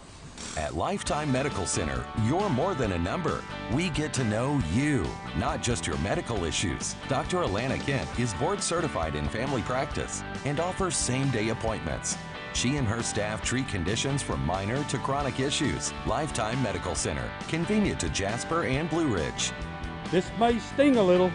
At Lifetime Medical Center, you're more than a number. We get to know you, not just your medical issues. Dr. Alana Kent is board certified in family practice and offers same-day appointments. She and her staff treat conditions from minor to chronic issues. Lifetime Medical Center, convenient to Jasper and Blue Ridge. This may sting a little.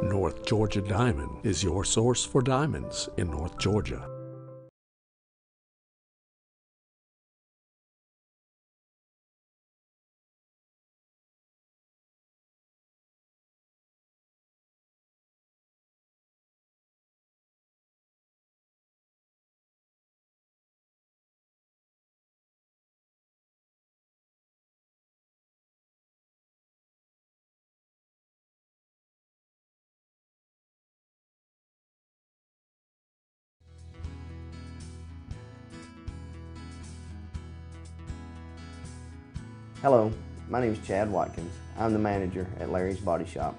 North Georgia Diamond is your source for diamonds in North Georgia. Hello, my name is Chad Watkins. I'm the manager at Larry's Body Shop.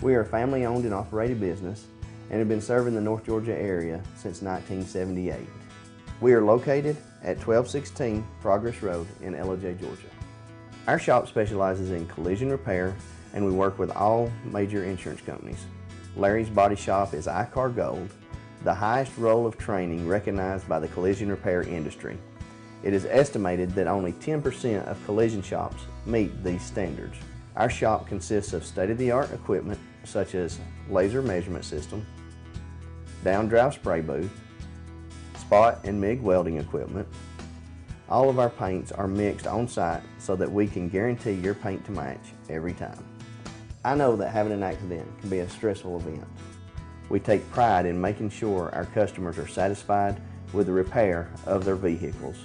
We are a family-owned and operated business and have been serving the North Georgia area since 1978. We are located at 1216 Progress Road in Ella, Georgia. Our shop specializes in collision repair, and we work with all major insurance companies. Larry's Body Shop is ICAR Gold, the highest role of training recognized by the collision repair industry. It is estimated that only 10% of collision shops meet these standards. Our shop consists of state-of-the-art equipment such as laser measurement system, down-drive spray booth, spot and MIG welding equipment. All of our paints are mixed on site so that we can guarantee your paint to match every time. I know that having an accident can be a stressful event. We take pride in making sure our customers are satisfied with the repair of their vehicles.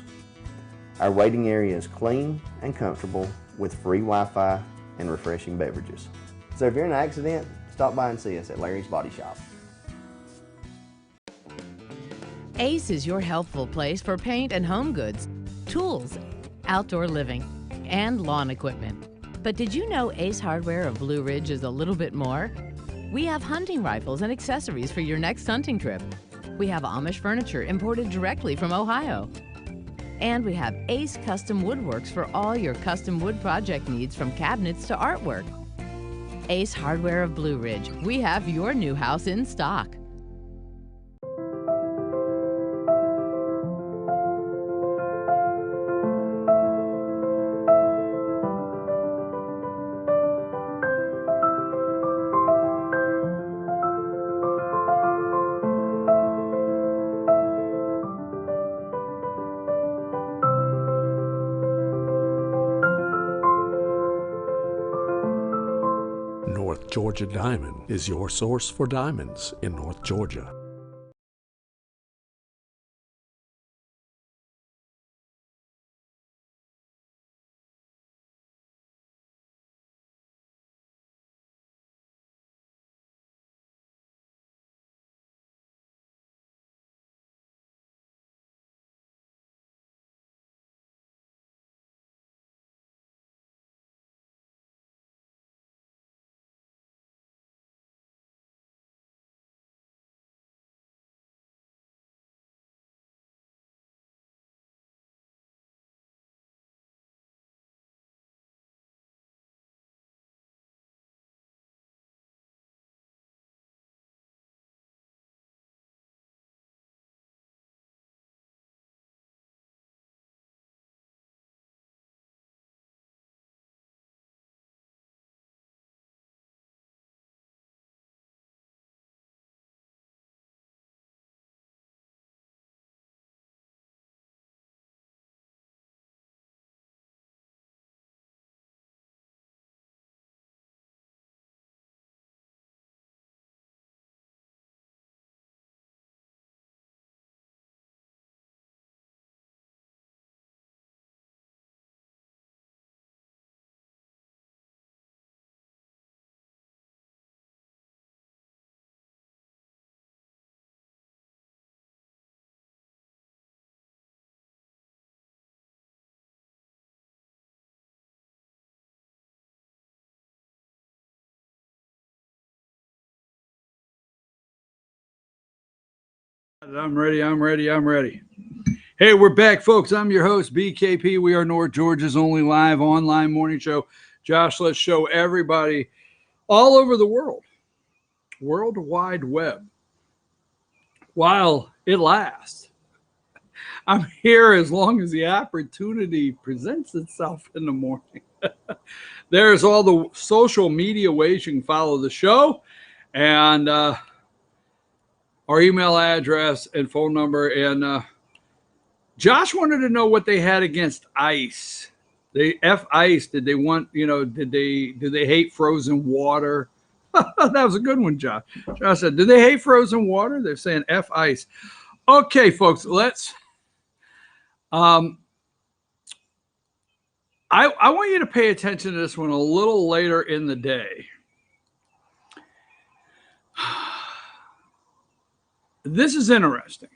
Our waiting area is clean and comfortable with free Wi-Fi and refreshing beverages. So if you're in an accident, stop by and see us at Larry's Body Shop. Ace is your healthful place for paint and home goods, tools, outdoor living, and lawn equipment. But did you know Ace Hardware of Blue Ridge is a little bit more? We have hunting rifles and accessories for your next hunting trip. We have Amish furniture imported directly from Ohio. And we have Ace Custom Woodworks for all your custom wood project needs, from cabinets to artwork. Ace Hardware of Blue Ridge. We have your new house in stock. North Georgia Diamond is your source for diamonds in North Georgia. I'm ready. Hey, we're back, folks. I'm your host, BKP. We are North Georgia's only live online morning show. Josh, let's show everybody all over the world, World Wide Web, while it lasts. I'm here as long as the opportunity presents itself in the morning. There's all the social media ways you can follow the show, and our email address and phone number. And Josh wanted to know what they had against ice. They F ice. Did they want, do they hate frozen water? That was a good one, Josh. Josh said, do they hate frozen water? They're saying F ice. Okay, folks, let's, I want you to pay attention to this one a little later in the day. This is interesting.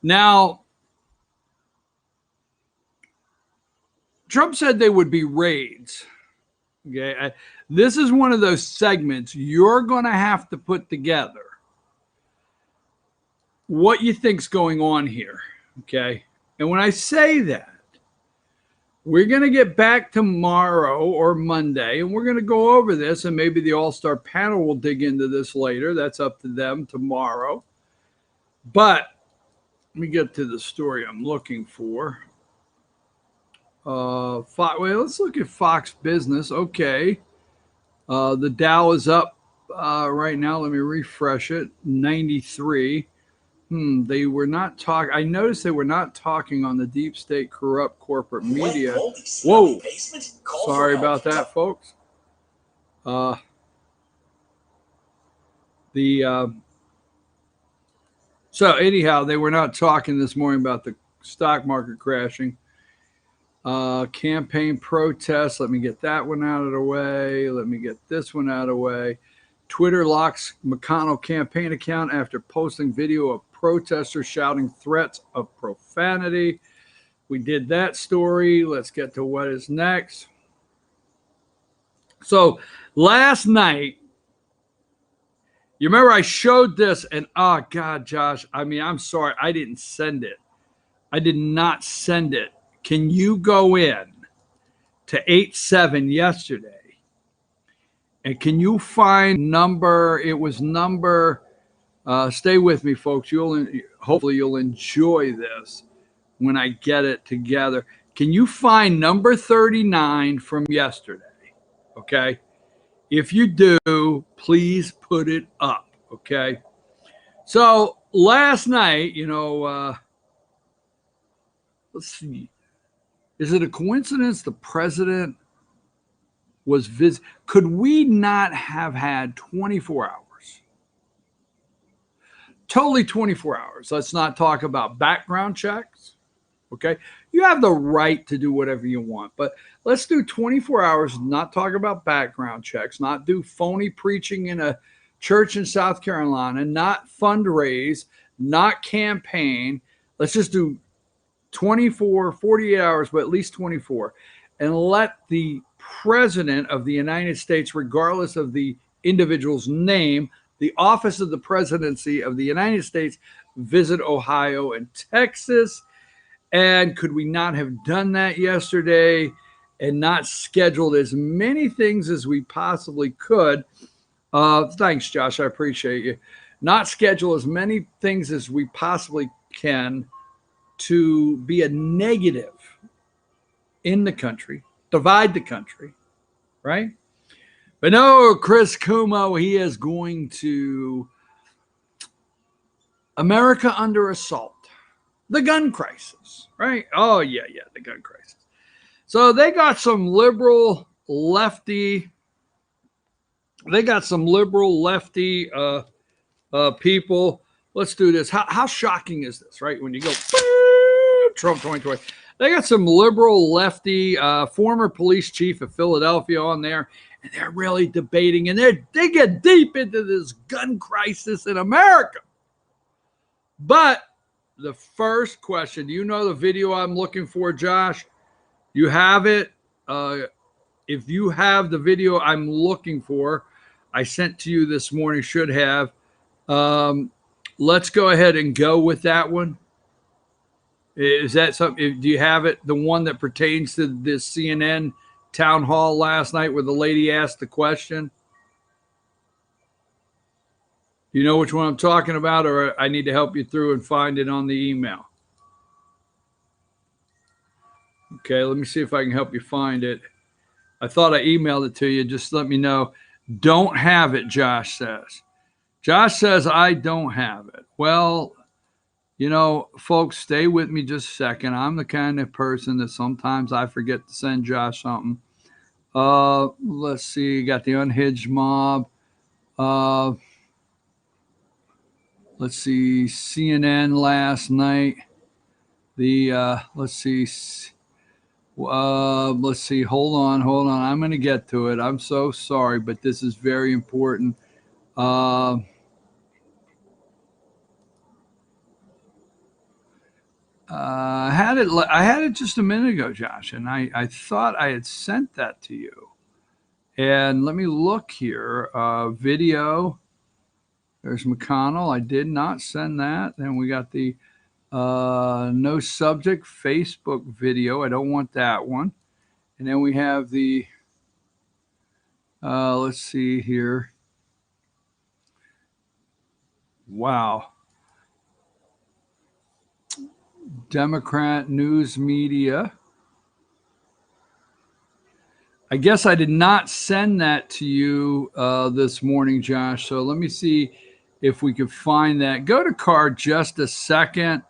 Now, Trump said they would be raids. Okay, this is one of those segments you're going to have to put together what you think's going on here. Okay, and when I say that, we're going to get back tomorrow or Monday, and we're going to go over this, and maybe the All-Star panel will dig into this later. That's up to them tomorrow. But let me get to the story I'm looking for. Well, let's look at Fox Business. Okay. The Dow is up right now. Let me refresh it. 93. They were not talking. I noticed they were not talking on the deep state corrupt corporate media. Whoa. Sorry about that, folks. So anyhow, they were not talking this morning about the stock market crashing. Campaign protests. Let me get that one out of the way. Let me get this one out of the way. Twitter locks McConnell campaign account after posting video of protesters shouting threats of profanity. We did that story. Let's get to what is next. So last night, you remember I showed this and, oh God, Josh, I mean, I'm sorry. I didn't send it. I did not send it. Can you go in to 8-7 yesterday? And can you find number? It was number. Stay with me, folks. Hopefully you'll enjoy this when I get it together. Can you find number 39 from yesterday? Okay. If you do, please put it up. Okay. So last night, let's see. Is it a coincidence the president was could we not have had 24 hours? Totally 24 hours. Let's not talk about background checks. Okay. You have the right to do whatever you want, but let's do 24 hours, not talk about background checks, not do phony preaching in a church in South Carolina, not fundraise, not campaign. Let's just do 24, 48 hours, but at least 24. And let the president of the United States, regardless of the individual's name, the office of the presidency of the United States, visit Ohio and Texas. And could we not have done that yesterday and not scheduled as many things as we possibly could? Thanks, Josh. I appreciate you. Not schedule as many things as we possibly can to be a negative in the country, divide the country, right? But no, Chris Cuomo, he is going to America under assault. The gun crisis, right? Oh, yeah, the gun crisis. So they got some liberal lefty people. Let's do this. How shocking is this, right? When you go, Trump 2020. They got some liberal lefty former police chief of Philadelphia on there, and they're really debating, and they get deep into this gun crisis in America. But the first question, do you know the video I'm looking for, Josh? You have it. If you have the video I'm looking for, I sent to you this morning, should have. Let's go ahead and go with that one. Is that something? Do you have it? The one that pertains to this CNN town hall last night where the lady asked the question? You know which one I'm talking about, or I need to help you through and find it on the email? Okay, let me see if I can help you find it. I thought I emailed it to you. Just let me know. Don't have it, Josh says. Josh says I don't have it. Well, folks, stay with me just a second. I'm the kind of person that sometimes I forget to send Josh something. Let's see. You got the Unhinged Mob. Let's see, CNN last night. Let's see. Hold on. I'm going to get to it. I'm so sorry, but this is very important. I had it just a minute ago, Josh, and I thought I had sent that to you. And let me look here. Video. There's McConnell. I did not send that. Then we got the no subject Facebook video. I don't want that one. And then we have the, let's see here. Wow. Democrat news media. I guess I did not send that to you this morning, Josh. So let me see if we could find that. Go to card just a second.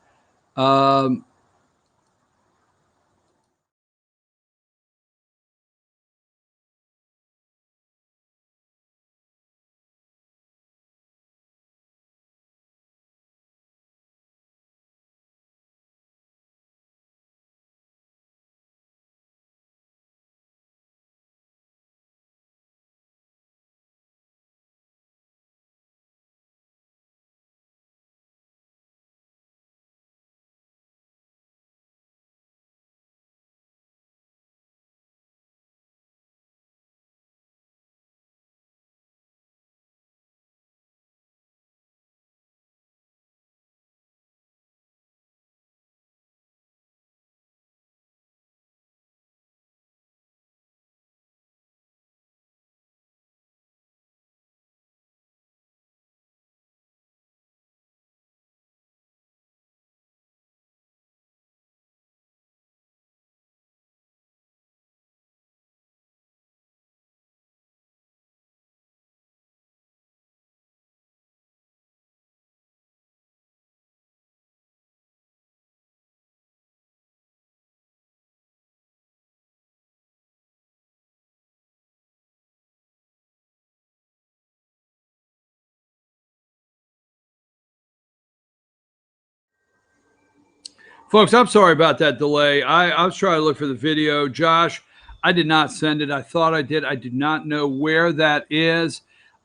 Folks, I'm sorry about that delay. I was trying to look for the video. Josh, I did not send it. I thought I did. I do not know where that is.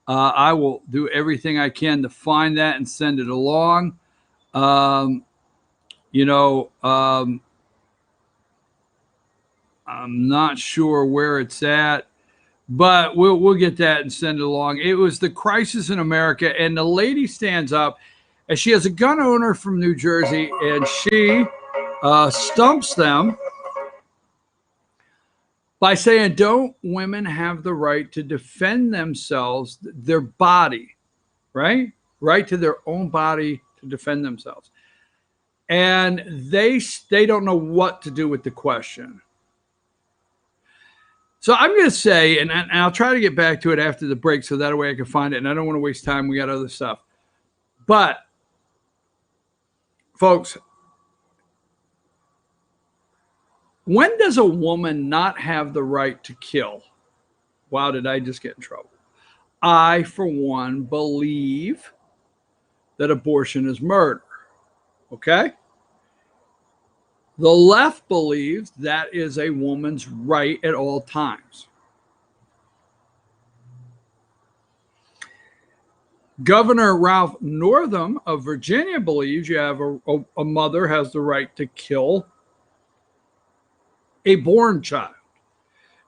I will do everything I can to find that and send it along. I'm not sure where it's at, but we'll get that and send it along. It was the crisis in America, and the lady stands up, and she has a gun owner from New Jersey, and she stumps them by saying, don't women have the right to defend themselves, their body, right? Right to their own body to defend themselves. And they don't know what to do with the question. So I'm going to say, and I'll try to get back to it after the break so that way I can find it, and I don't want to waste time. We got other stuff. But, folks, when does a woman not have the right to kill? Wow, did I just get in trouble? I, for one, believe that abortion is murder. Okay? The left believes that is a woman's right at all times. Governor Ralph Northam of Virginia believes you have a mother has the right to kill a born child.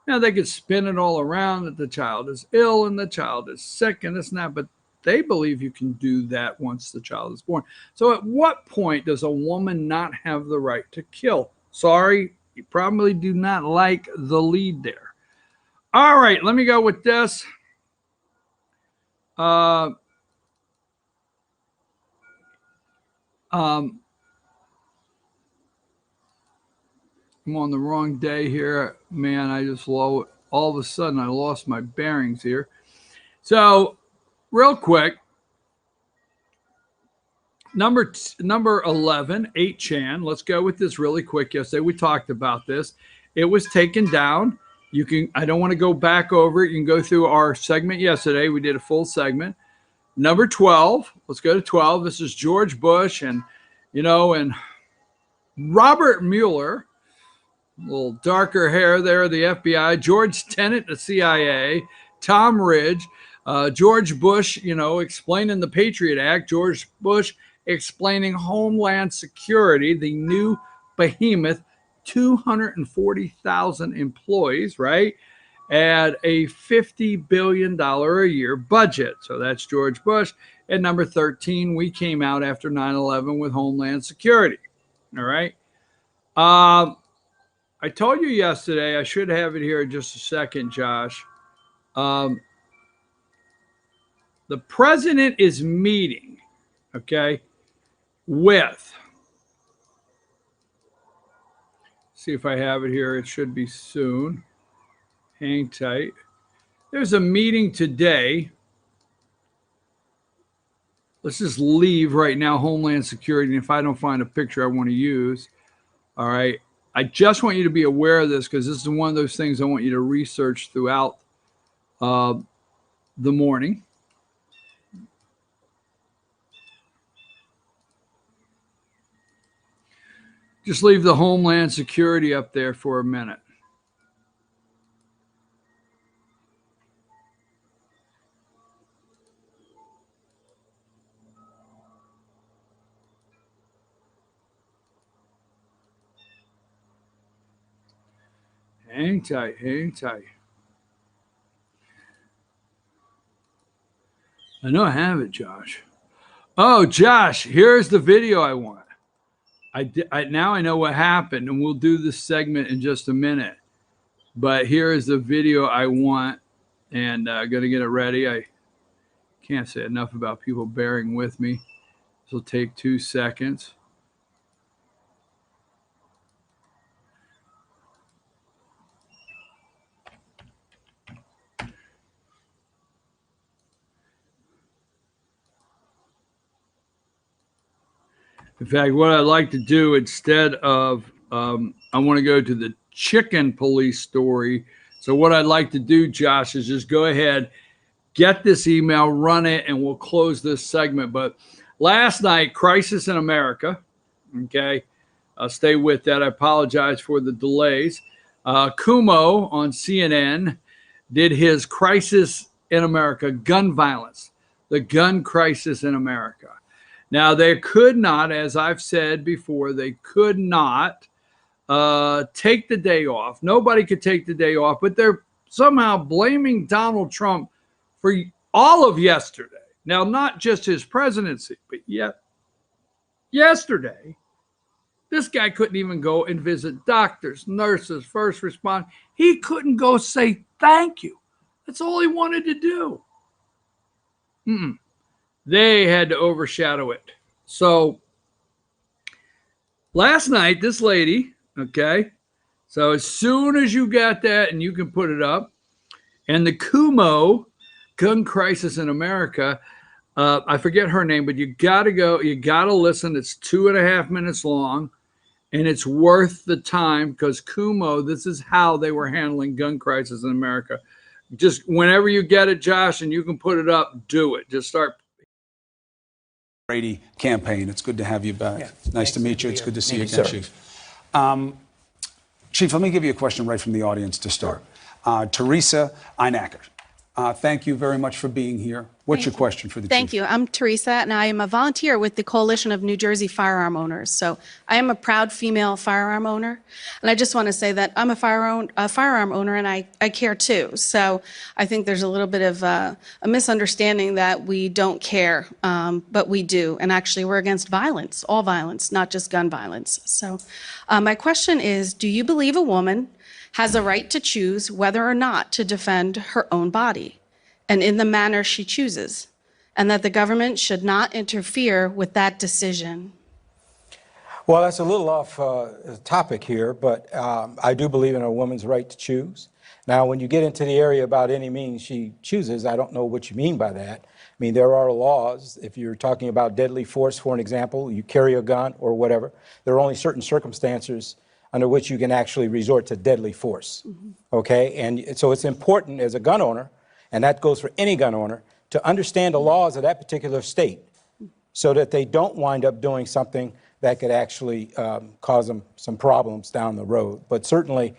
Now, they could spin it all around that the child is ill and the child is sick and this and that, but they believe you can do that once the child is born. So at what point does a woman not have the right to kill? Sorry, you probably do not like the lead there. All right, let me go with this. I'm on the wrong day here. Man, I just all of a sudden I lost my bearings here. So real quick, number 11, 8chan. Let's go with this really quick. Yesterday we talked about this. It was taken down. I don't want to go back over it. You can go through our segment yesterday. We did a full segment. Number 12, let's go to 12. This is George Bush and Robert Mueller. A little darker hair there, the FBI, George Tenet, the CIA, Tom Ridge, George Bush, explaining the Patriot Act, George Bush explaining Homeland Security, the new behemoth, 240,000 employees, right? At a $50 billion a year budget. So that's George Bush. At number 13, we came out after 9/11 with Homeland Security. All right. I told you yesterday, I should have it here in just a second, Josh. The president is meeting, okay, with, see if I have it here. It should be soon. Hang tight. There's a meeting today. Let's just leave right now, Homeland Security. And if I don't find a picture I want to use, all right. I just want you to be aware of this because this is one of those things I want you to research throughout the morning. Just leave the Homeland Security up there for a minute. Hang tight, hang tight. I know I have it, Josh. Oh, Josh, here's the video I want. Now I know what happened, and we'll do this segment in just a minute. But here is the video I want, and I'm going to get it ready. I can't say enough about people bearing with me. This will take 2 seconds. In fact, what I'd like to do instead of, I want to go to the chicken police story. So what I'd like to do, Josh, is just go ahead, get this email, run it, and we'll close this segment. But last night, Crisis in America, okay, I'll stay with that. I apologize for the delays. Cuomo on CNN did his Crisis in America, gun violence, the gun crisis in America. Now, they could not, as I've said before, they could not take the day off. Nobody could take the day off, but they're somehow blaming Donald Trump for all of yesterday. Now, not just his presidency, but yet yesterday, this guy couldn't even go and visit doctors, nurses, first responders. He couldn't go say thank you. That's all he wanted to do. They had to overshadow it. So last night, this lady, okay, so as soon as you got that, and you can put it up, and the Cuomo gun crisis in America, I forget her name, but you got to go, you got to listen. It's 2.5 minutes long, and it's worth the time because Cuomo, this is how they were handling gun crisis in America. Just whenever you get it, Josh, and you can put it up, do it. Just start. Brady campaign. It's good to have you back. Yeah, nice to meet you. It's good to see you again, sir. Chief. Chief, let me give you a question right from the audience to start. Teresa Einacker, thank you very much for being here. What's your question for the Chief? Thank you. I'm Teresa, and I am a volunteer with the Coalition of New Jersey Firearm Owners. So I am a proud female firearm owner, and I just want to say that I'm a firearm owner, and I care too. So I think there's a little bit of a misunderstanding that we don't care, but we do. And actually, we're against violence, all violence, not just gun violence. So my question is, do you believe a woman has a right to choose whether or not to defend her own body, and in the manner she chooses, and that the government should not interfere with that decision? Well, that's a little off topic here, but I do believe in a woman's right to choose. Now, when you get into the area about any means she chooses, I don't know what you mean by that. I mean, there are laws. If you're talking about deadly force, for an example, you carry a gun or whatever, there are only certain circumstances under which you can actually resort to deadly force, okay? And so it's important as a gun owner, and that goes for any gun owner, to understand the laws of that particular state so that they don't wind up doing something that could actually cause them some problems down the road. But certainly,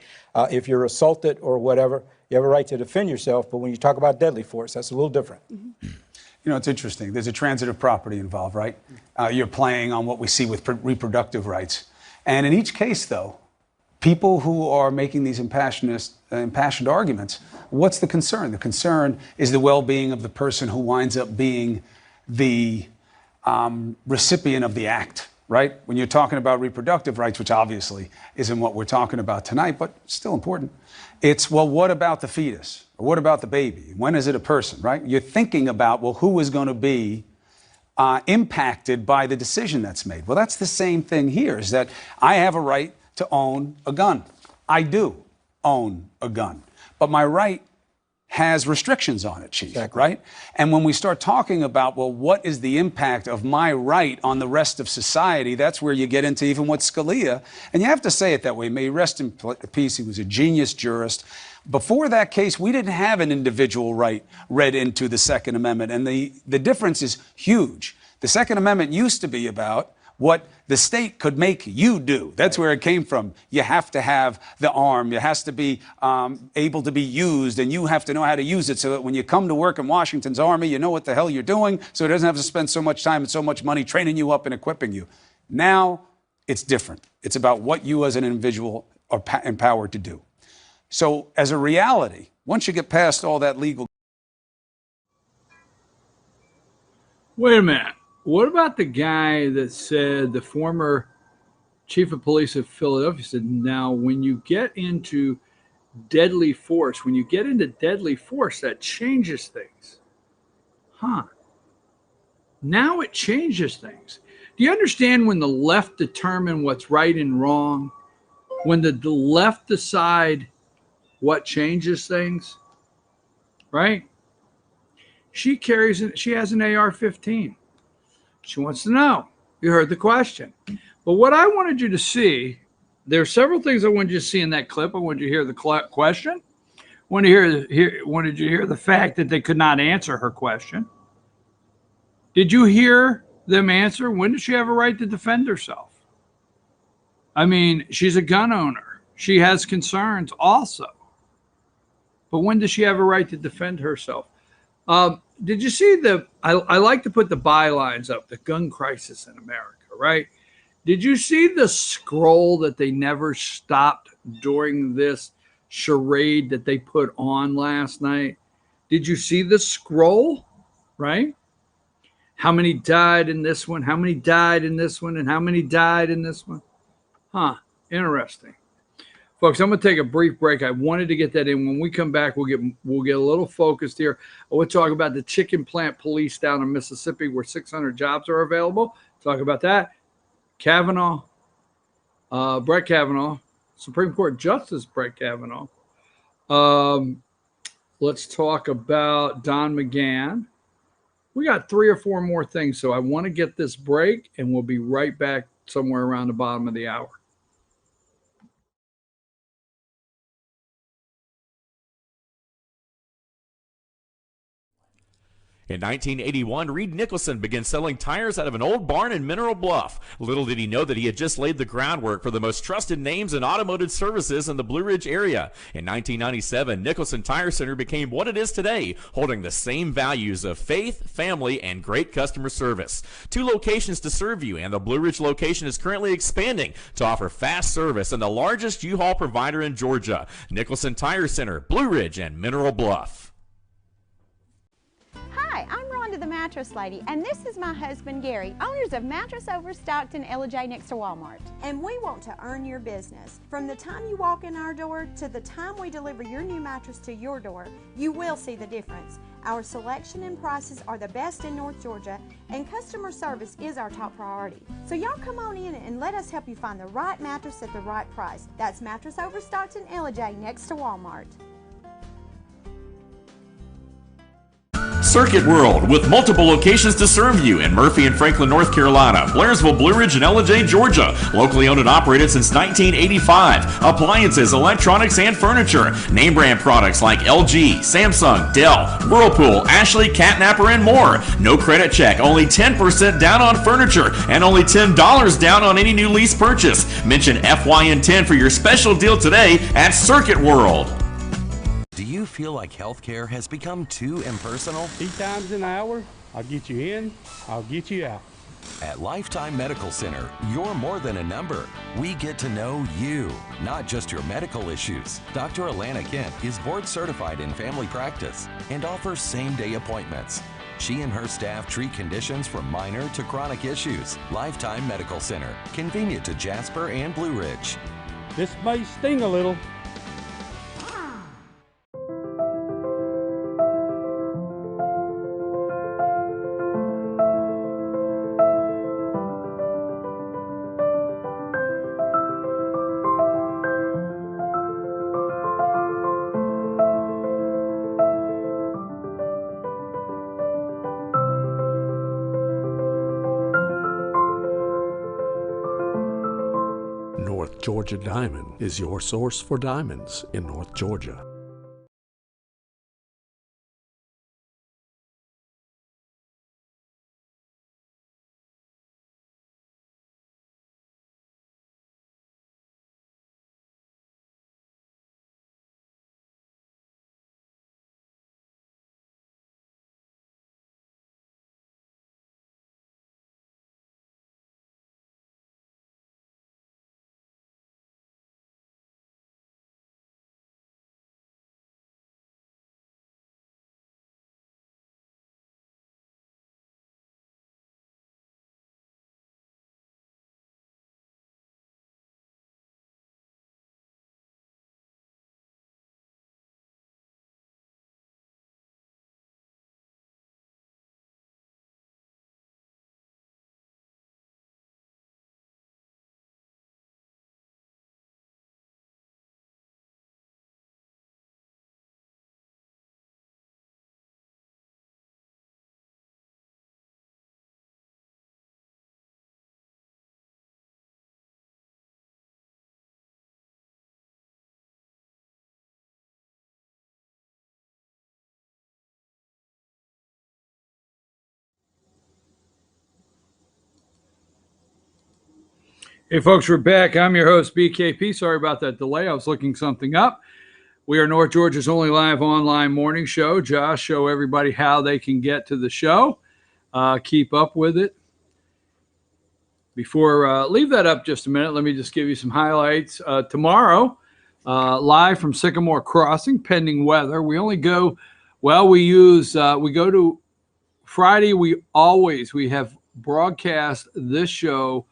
if you're assaulted or whatever, you have a right to defend yourself, but when you talk about deadly force, that's a little different. You know, it's interesting. There's a transitive property involved, right? You're playing on what we see with reproductive rights. And in each case, though, people who are making these impassioned arguments, what's the concern? The concern is the well-being of the person who winds up being the recipient of the act, right? When you're talking about reproductive rights, which obviously isn't what we're talking about tonight, but still important, it's, well, what about the fetus? Or what about the baby? When is it a person, right? You're thinking about, well, who is going to be impacted by the decision that's made? Well, that's the same thing here, is that I have a right to own a gun. I do own a gun. but my right has restrictions on it, Chief, right? And when we start talking about, well, what is the impact of my right on the rest of society, that's where you get into even what Scalia, and you have to say it that way, may he rest in peace, he was a genius jurist. Before that case, we didn't have an individual right read into the Second Amendment, and the difference is huge. The Second Amendment used to be about what the state could make you do. That's where it came from. You have to have the arm. It has to be able to be used, and you have to know how to use it so that when you come to work in Washington's Army, you know what the hell you're doing, so it doesn't have to spend so much time and so much money training you up and equipping you. Now, it's different. It's about what you as an individual are empowered to do. So, as a reality, once you get past all that legal... Wait a minute. What about the guy that said, the former chief of police of Philadelphia said, now when you get into deadly force, that changes things. Huh. Now it changes things. Do you understand when the left determine what's right and wrong? When the left decide what changes things, right? She has an AR-15. She wants to know. You heard the question. But what I wanted you to see, there are several things I wanted you to see in that clip. I wanted you to hear the question. Wanted you to hear the fact that they could not answer her question. Did you hear them answer? When does she have a right to defend herself? I mean, she's a gun owner. She has concerns also. But when does she have a right to defend herself? Did you see I like to put the bylines up, the gun crisis in America, right? Did you see the scroll that they never stopped during this charade that they put on last night? Did you see the scroll, right? How many died in this one? How many died in this one? And how many died in this one? Huh, interesting. Folks, I'm going to take a brief break. I wanted to get that in. When we come back, we'll get a little focused here. We'll talk about the chicken plant police down in Mississippi where 600 jobs are available. Talk about that. Kavanaugh, Brett Kavanaugh, Supreme Court Justice Brett Kavanaugh. Let's talk about Don McGahn. We got 3 or 4 more things, so I want to get this break, and we'll be right back somewhere around the bottom of the hour. In 1981, Reed Nicholson began selling tires out of an old barn in Mineral Bluff. Little did he know that he had just laid the groundwork for the most trusted names in automotive services in the Blue Ridge area. In 1997, Nicholson Tire Center became what it is today, holding the same values of faith, family, and great customer service. 2 locations to serve you, and the Blue Ridge location is currently expanding to offer fast service and the largest U-Haul provider in Georgia. Nicholson Tire Center, Blue Ridge, and Mineral Bluff. Hi, I'm Rhonda the Mattress Lady, and this is my husband Gary, owners of Mattress Overstocked in Ella next to Walmart. And we want to earn your business. From the time you walk in our door to the time we deliver your new mattress to your door, you will see the difference. Our selection and prices are the best in North Georgia, and customer service is our top priority. So y'all come on in and let us help you find the right mattress at the right price. That's Mattress Overstocked in Ella next to Walmart. Circuit World, with multiple locations to serve you in Murphy and Franklin, North Carolina, Blairsville, Blue Ridge, and Ella, Georgia. Locally owned and operated since 1985. Appliances, electronics, and furniture. Name brand products like LG, Samsung, Dell, Whirlpool, Ashley, Catnapper, and more. No credit check, only 10% down on furniture, and only $10 down on any new lease purchase. Mention FYN10 for your special deal today at Circuit World. Do you feel like healthcare has become too impersonal? 3 times an hour, I'll get you in, I'll get you out. At Lifetime Medical Center, you're more than a number. We get to know you, not just your medical issues. Dr. Alana Kent is board certified in family practice and offers same-day appointments. She and her staff treat conditions from minor to chronic issues. Lifetime Medical Center, convenient to Jasper and Blue Ridge. This may sting a little. Georgia Diamond is your source for diamonds in North Georgia. Hey, folks, we're back. I'm your host, BKP. Sorry about that delay. I was looking something up. We are North Georgia's only live online morning show. Josh, show everybody how they can get to the show. Keep up with it. Before leave that up just a minute, let me just give you some highlights. Tomorrow, live from Sycamore Crossing, pending weather. We only go, well, we go to Friday. We have broadcast this show,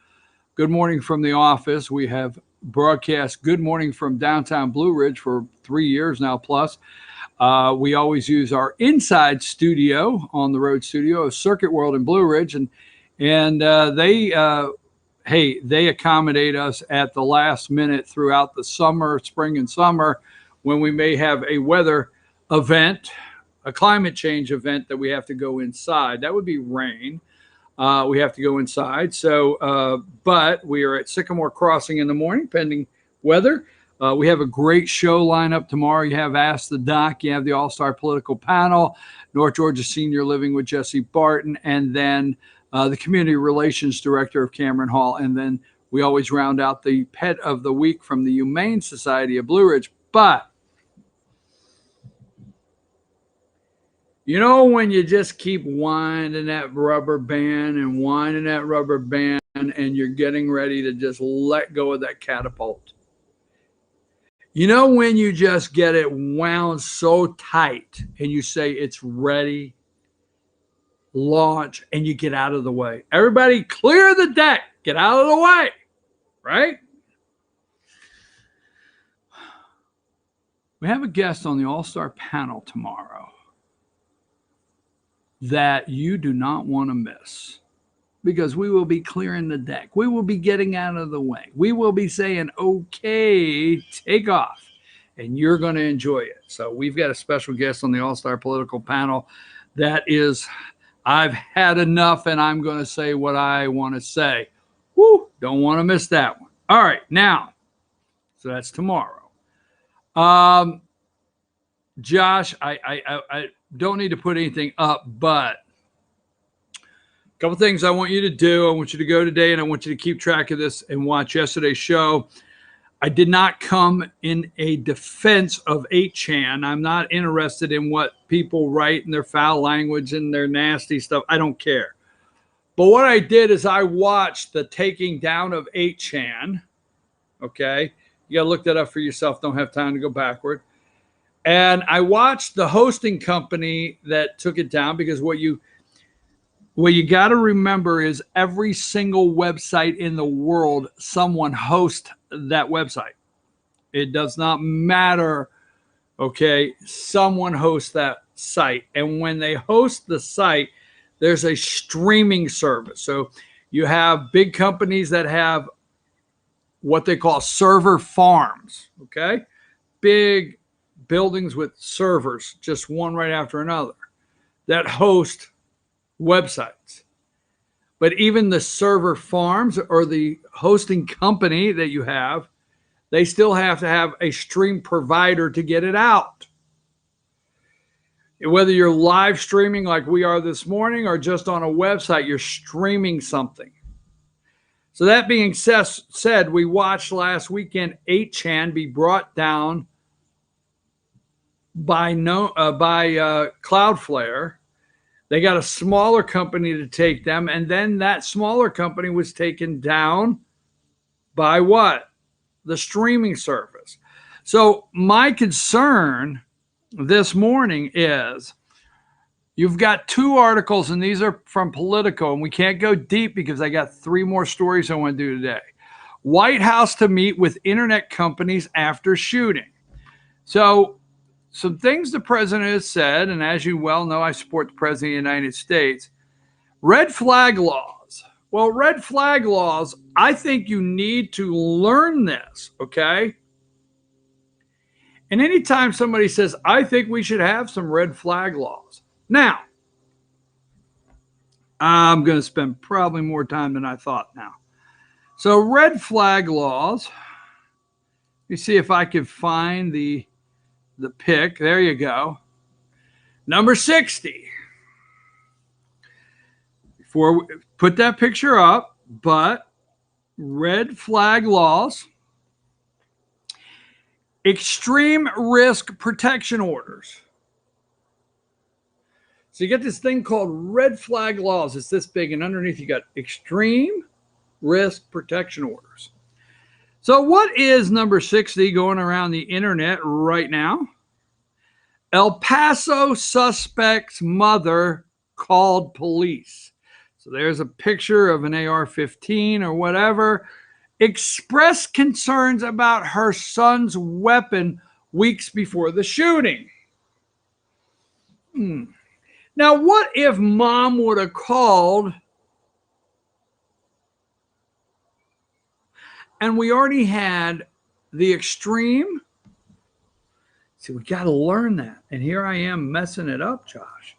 Good Morning from the Office. We have broadcast Good Morning from downtown Blue Ridge for 3 years now plus. We always use our inside studio, on the road studio of Circuit World in Blue Ridge, and they accommodate us at the last minute throughout the summer, spring and summer, when we may have a weather event, a climate change event that we have to go inside. That would be rain. We have to go inside. So, but we are at Sycamore Crossing in the morning, pending weather. We have a great show lineup tomorrow. You have Ask the Doc. You have the All-Star Political Panel, North Georgia Senior Living with Jesse Barton, and then the Community Relations Director of Cameron Hall. And then we always round out the Pet of the Week from the Humane Society of Blue Ridge. But you know, when you just keep winding that rubber band and winding that rubber band and you're getting ready to just let go of that catapult. You know, when you just get it wound so tight and you say it's ready, launch, and you get out of the way. Everybody clear the deck, get out of the way, right? We have a guest on the All-Star panel tomorrow that you do not want to miss, because we will be clearing the deck. We will be getting out of the way. We will be saying, okay, take off, and you're going to enjoy it. So we've got a special guest on the All-Star Political Panel that is, I've had enough, and I'm going to say what I want to say. Woo, don't want to miss that one. All right, now, so that's tomorrow. Josh, I don't need to put anything up, but a couple things I want you to do. I want you to go today, and I want you to keep track of this and watch yesterday's show. I did not come in a defense of 8chan. I'm not interested in what people write in their foul language and their nasty stuff. I don't care. But what I did is I watched the taking down of 8chan. Okay? You got to look that up for yourself. Don't have time to go backward. And I watched the hosting company that took it down, because what you got to remember is every single website in the world, someone hosts that website. It does not matter, okay? Someone hosts that site. And when they host the site, there's a streaming service. So you have big companies that have what they call server farms, okay? Big buildings with servers, just one right after another, that host websites. But even the server farms or the hosting company that you have They still have to have a stream provider to get it out. Whether you're live streaming like we are this morning or just on a website, you're streaming something. So that being said, we watched last weekend 8chan be brought down by Cloudflare. They got a smaller company to take them, and then that smaller company was taken down by what? The streaming service. So my concern this morning is you've got two articles, and these are from Politico, and we can't go deep because I got 3 more stories I want to do today. White House to meet with internet companies after shooting. So some things the president has said, and as you well know, I support the president of the United States. Red flag laws. Well, red flag laws, I think you need to learn this, okay? And anytime somebody says, I think we should have some red flag laws. Now, I'm going to spend probably more time than I thought now. So red flag laws, let me see if I can find the pick. There you go. Number 60. Before we put that picture up, but red flag laws, extreme risk protection orders. So you get this thing called red flag laws. It's this big, and underneath you got extreme risk protection orders. So what is number 60 going around the internet right now? El Paso suspect's mother called police. So there's a picture of an AR-15 or whatever. Expressed concerns about her son's weapon weeks before the shooting. Now, what if mom would have called and we already had the extreme? See, we got to learn that. And here I am messing it up, Josh.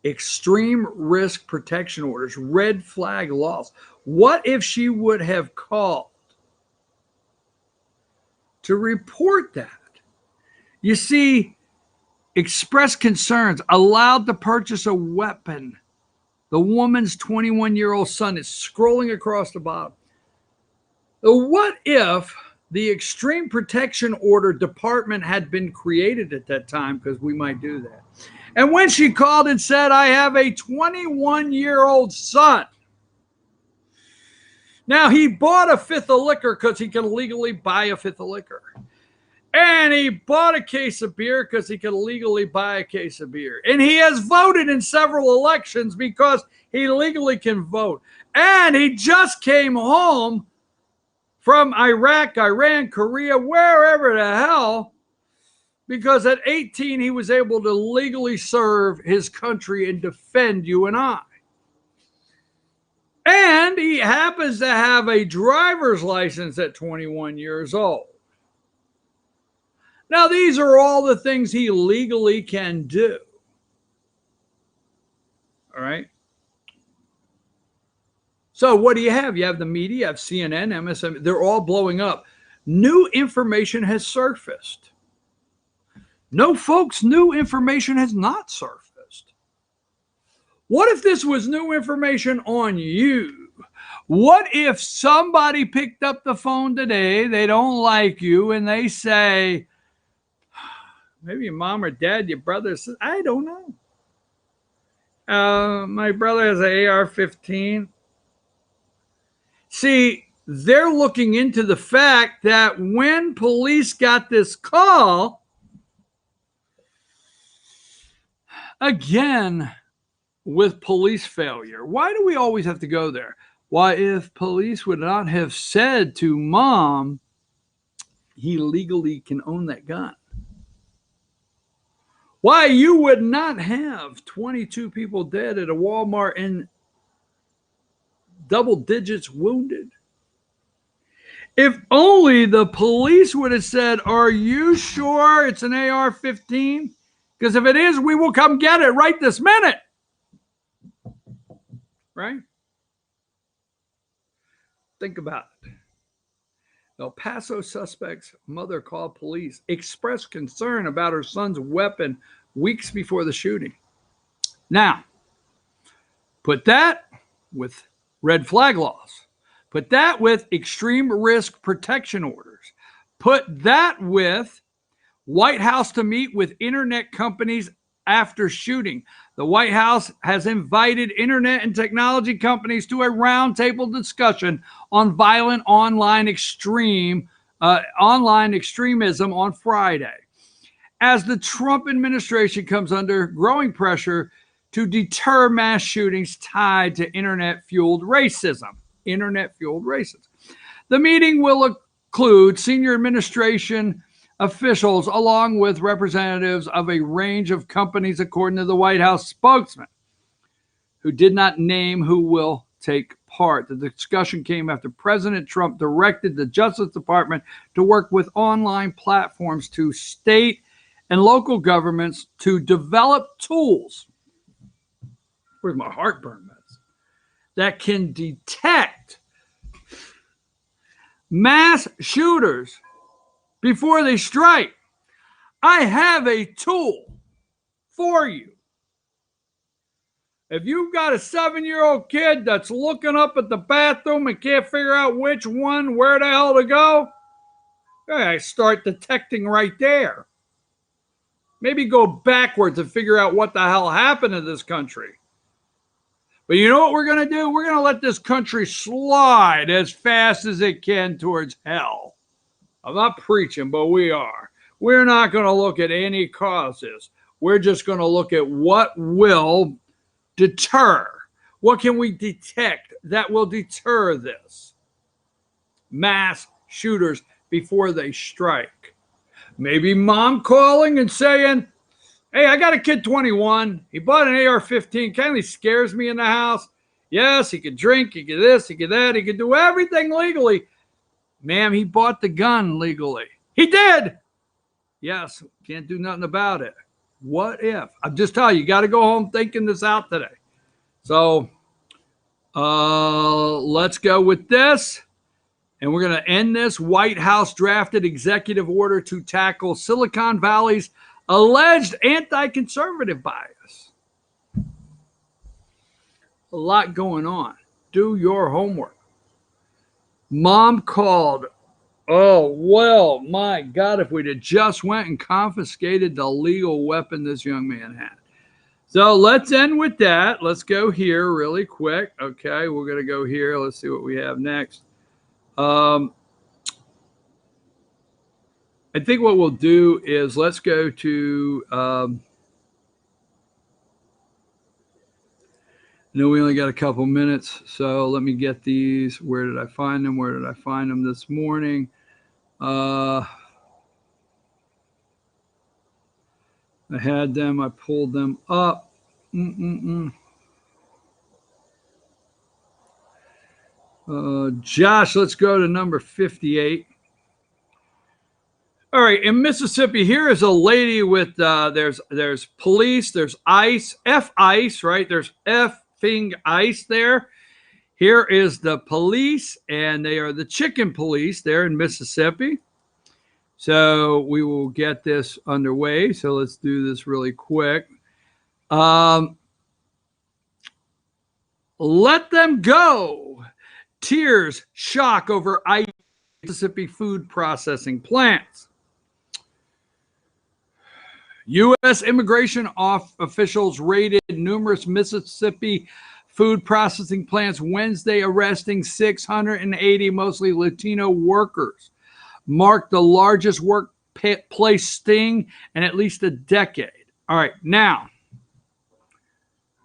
Extreme risk protection orders, red flag laws. What if she would have called to report that? You see, expressed concerns, allowed to purchase a weapon. The woman's 21-year-old son is scrolling across the bottom. What if the extreme protection order department had been created at that time, because we might do that. And when she called and said, I have a 21-year-old son. Now, he bought a fifth of liquor because he can legally buy a fifth of liquor. And he bought a case of beer because he can legally buy a case of beer. And he has voted in several elections because he legally can vote. And he just came home from Iraq, Iran, Korea, wherever the hell, because at 18 he was able to legally serve his country and defend you and I. And he happens to have a driver's license at 21 years old. Now, these are all the things he legally can do. All right? So what do you have? You have the media, you have CNN, MSNBC. They're all blowing up. New information has surfaced. No, folks, new information has not surfaced. What if this was new information on you? What if somebody picked up the phone today, they don't like you, and they say, maybe your mom or dad, your brother says, I don't know. My brother has an AR-15. See, they're looking into the fact that when police got this call, again, with police failure. Why do we always have to go there? Why, if police would not have said to mom, he legally can own that gun. Why, you would not have 22 people dead at a Walmart and double digits wounded. If only the police would have said, are you sure it's an AR-15? Because if it is, we will come get it right this minute. Right? Think about it. El Paso suspect's mother called police, expressed concern about her son's weapon weeks before the shooting. Now, put that with red flag laws. Put that with extreme risk protection orders. Put that with White House to meet with internet companies after shooting. The White House has invited internet and technology companies to a roundtable discussion on violent online extremism on Friday, as the Trump administration comes under growing pressure to deter mass shootings tied to internet-fueled racism. Internet-fueled racism. The meeting will include senior administration officials along with representatives of a range of companies, according to the White House spokesman, who did not name who will take part. The discussion came after President Trump directed the Justice Department to work with online platforms to state and local governments to develop tools. Where's my heartburn meds? That can detect mass shooters before they strike. I have a tool for you. If you've got a 7-year-old kid that's looking up at the bathroom and can't figure out which one, where the hell to go, I start detecting right there. Maybe go backwards and figure out what the hell happened to this country. But you know what we're going to do? We're going to let this country slide as fast as it can towards hell. I'm not preaching, but we are. We're not going to look at any causes. We're just going to look at what will deter. What can we detect that will deter this? Mass shooters before they strike. Maybe mom calling and saying, hey, I got a kid 21. He bought an AR-15. Kind of scares me in the house. Yes, he could drink. He could this. He could that. He could do everything legally. Ma'am, he bought the gun legally. He did. Yes, can't do nothing about it. What if? I'm just telling you, you got to go home thinking this out today. So let's go with this. And we're going to end this. White House drafted executive order to tackle Silicon Valley's alleged anti-conservative bias. A lot going on. Do your homework. Mom called. Oh, well, my God, if we'd have just went and confiscated the legal weapon this young man had. So let's end with that. Let's go here really quick. Okay, we're going to go here. Let's see what we have next. I think what we'll do is let's go to, I know we only got a couple minutes, so let me get these. Where did I find them? Where did I find them this morning? I had them. I pulled them up. Josh, let's go to number 58. All right, in Mississippi, here is a lady with, there's police, there's ICE, F-ICE, right? There's effing ICE there. Here is the police, and they are the chicken police there in Mississippi. So we will get this underway. So let's do this really quick. Let them go. Tears, shock over ICE Mississippi food processing plants. U.S. immigration officials raided numerous Mississippi food processing plants Wednesday, arresting 680 mostly Latino workers. Marked the largest workplace sting in at least a decade. All right, now,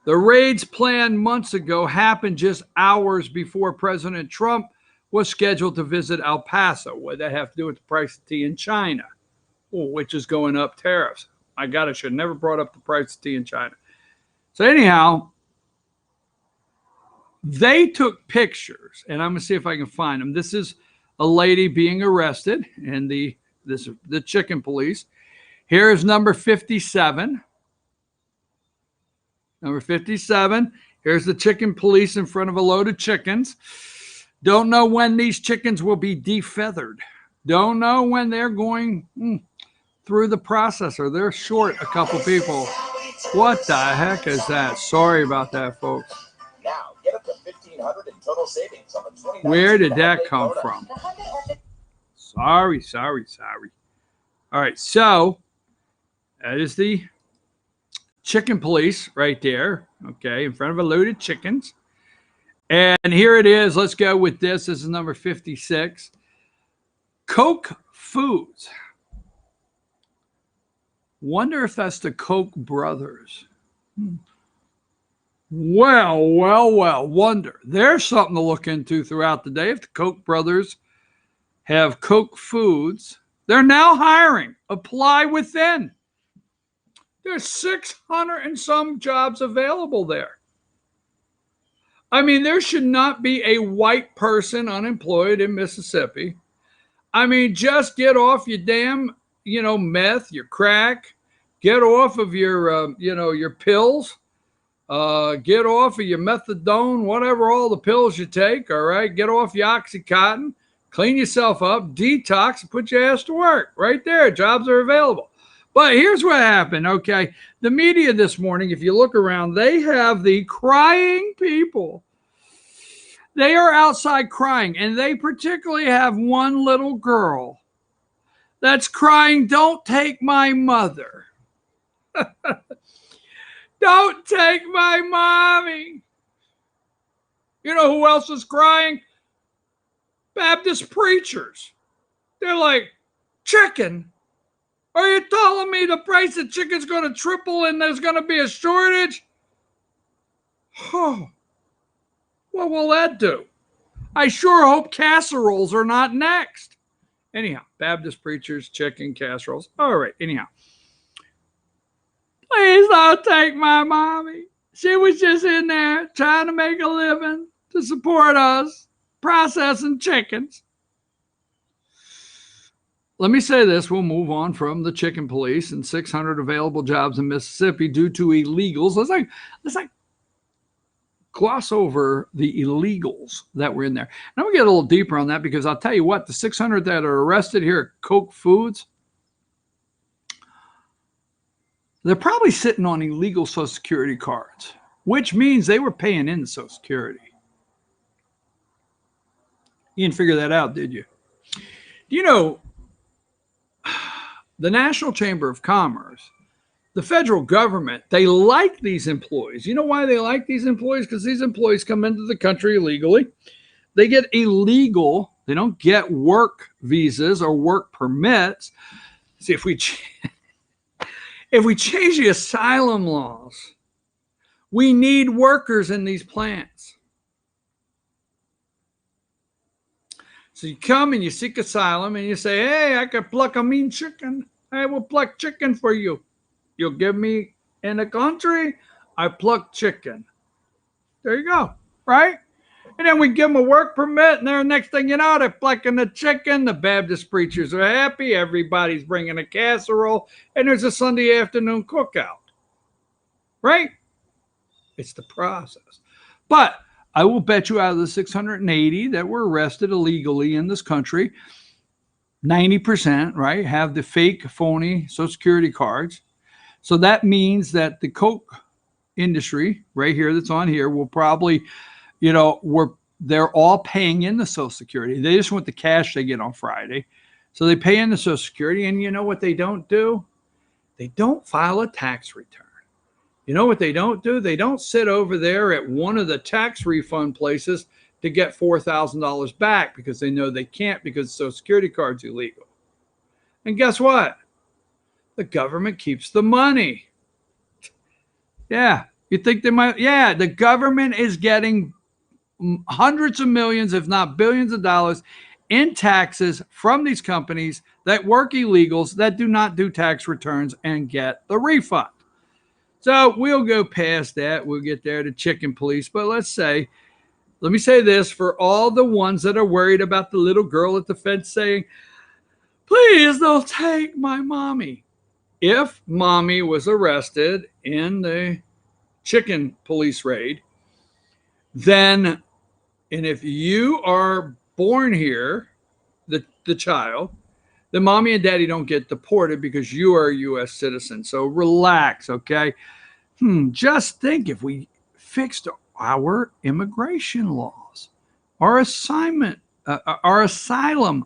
the raids planned months ago happened just hours before President Trump was scheduled to visit El Paso. What did that have to do with the price of tea in China, which is going up tariffs? My God, I should have never brought up the price of tea in China. So anyhow, they took pictures, and I'm going to see if I can find them. This is a lady being arrested, and the chicken police. Here is number 57. Number 57. Here's the chicken police in front of a load of chickens. Don't know when these chickens will be defeathered. Don't know when they're going through the processor. They're short a couple people. What the heck is that? Sorry about that, folks. Now, get up to $1,500 in total savings on the 2019 Where did that Hyundai come Kona. from? Sorry. All right, so that is the chicken police right there, okay, in front of a load of chickens. And here it is. Let's go with this. This is number 56. Koch Foods. Wonder if that's the Koch brothers. Well, wonder. There's something to look into throughout the day. If the Koch brothers have Koch Foods, they're now hiring. Apply within. There's 600 and some jobs available there. I mean, there should not be a white person unemployed in Mississippi. I mean, just get off your damn, meth, your crack. Get off of your, your pills. Get off of your methadone, whatever all the pills you take, all right? Get off your Oxycontin. Clean yourself up, detox, and put your ass to work. Right there, jobs are available. But here's what happened, okay? The media this morning, if you look around, they have the crying people. They are outside crying, and they particularly have one little girl that's crying, "Don't take my mother." Don't take my mommy. You know who else is crying? Baptist preachers. They're like, chicken? Are you telling me the price of chicken's going to triple and there's going to be a shortage? Oh, what will that do? I sure hope casseroles are not next. Anyhow, Baptist preachers, chicken casseroles. All right, anyhow. Please don't take my mommy. She was just in there trying to make a living to support us, processing chickens. Let me say this. We'll move on from the chicken police and 600 available jobs in Mississippi due to illegals. Let's gloss over the illegals that were in there. And I'm going to get a little deeper on that because I'll tell you what, the 600 that are arrested here at Koch Foods, they're probably sitting on illegal Social Security cards, which means they were paying in Social Security. You didn't figure that out, did you? You know, the National Chamber of Commerce, the federal government, they like these employees. You know why they like these employees? Because these employees come into the country illegally. They get illegal. They don't get work visas or work permits. See, if we change the asylum laws, we need workers in these plants. So you come and you seek asylum and you say, hey, I could pluck a mean chicken. I will pluck chicken for you. You'll give me in the country, I pluck chicken. There you go, right? And then we give them a work permit, and then next thing you know, they're plucking the chicken. The Baptist preachers are happy. Everybody's bringing a casserole, and there's a Sunday afternoon cookout, right? It's the process. But I will bet you out of the 680 that were arrested illegally in this country, 90%, right, have the fake, phony Social Security cards. So that means that the Koch industry right here that's on here will probably, they're all paying in the Social Security. They just want the cash they get on Friday. So they pay in the Social Security, and you know what they don't do? They don't file a tax return. You know what they don't do? They don't sit over there at one of the tax refund places to get $4,000 back because they know they can't because the Social Security card's illegal. And guess what? The government keeps the money. Yeah. You think they might? Yeah. The government is getting hundreds of millions, if not billions of dollars in taxes from these companies that work illegals that do not do tax returns and get the refund. So we'll go past that. We'll get there to chicken police. But let me say this for all the ones that are worried about the little girl at the fence saying, please don't take my mommy. If mommy was arrested in the chicken police raid, then And if you are born here, the child, then mommy and daddy don't get deported because you are a U.S. citizen. So relax, okay? Just think if we fixed our immigration laws, our asylum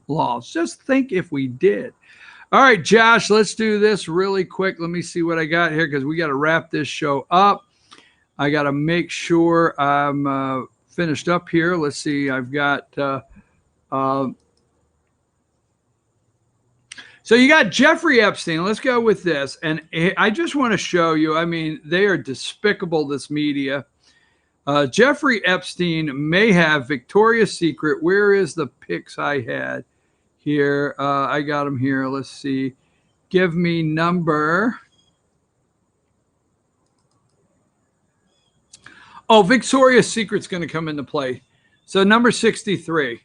laws. Just think if we did. All right, Josh, let's do this really quick. Let me see what I got here because we got to wrap this show up. I got to make sure I'm finished up here. Let's see. I've got so you got Jeffrey Epstein. Let's go with this. And I just want to show you, I mean, they are despicable, this media. Jeffrey Epstein may have Victoria's Secret. Where is the pics I had here? I got them here. Let's see. Give me number. Oh, Victoria's Secret's going to come into play. So number 63.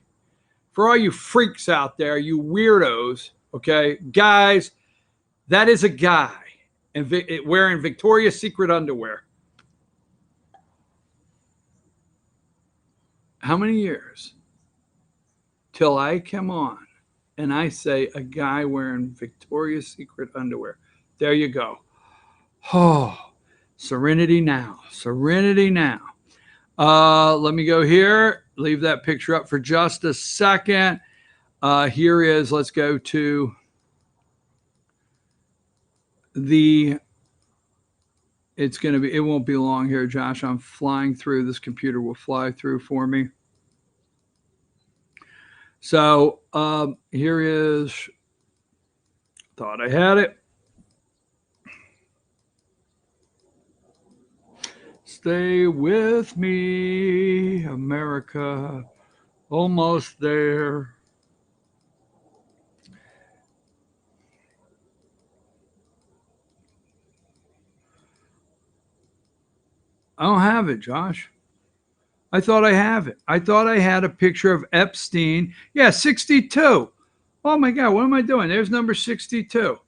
For all you freaks out there, you weirdos, okay, guys, that is a guy and wearing Victoria's Secret underwear. How many years till I come on and I say a guy wearing Victoria's Secret underwear? There you go. Oh, serenity now. Serenity now. Let me go here. Leave that picture up for just a second. Here is, let's go to the, it's going to be, it won't be long here, Josh. I'm flying through. This computer will fly through for me. So here is, thought I had it. Stay with me, America. Almost there. I don't have it, Josh. I thought I have it. I thought I had a picture of Epstein. Yeah, 62. Oh my God, what am I doing? There's number 62.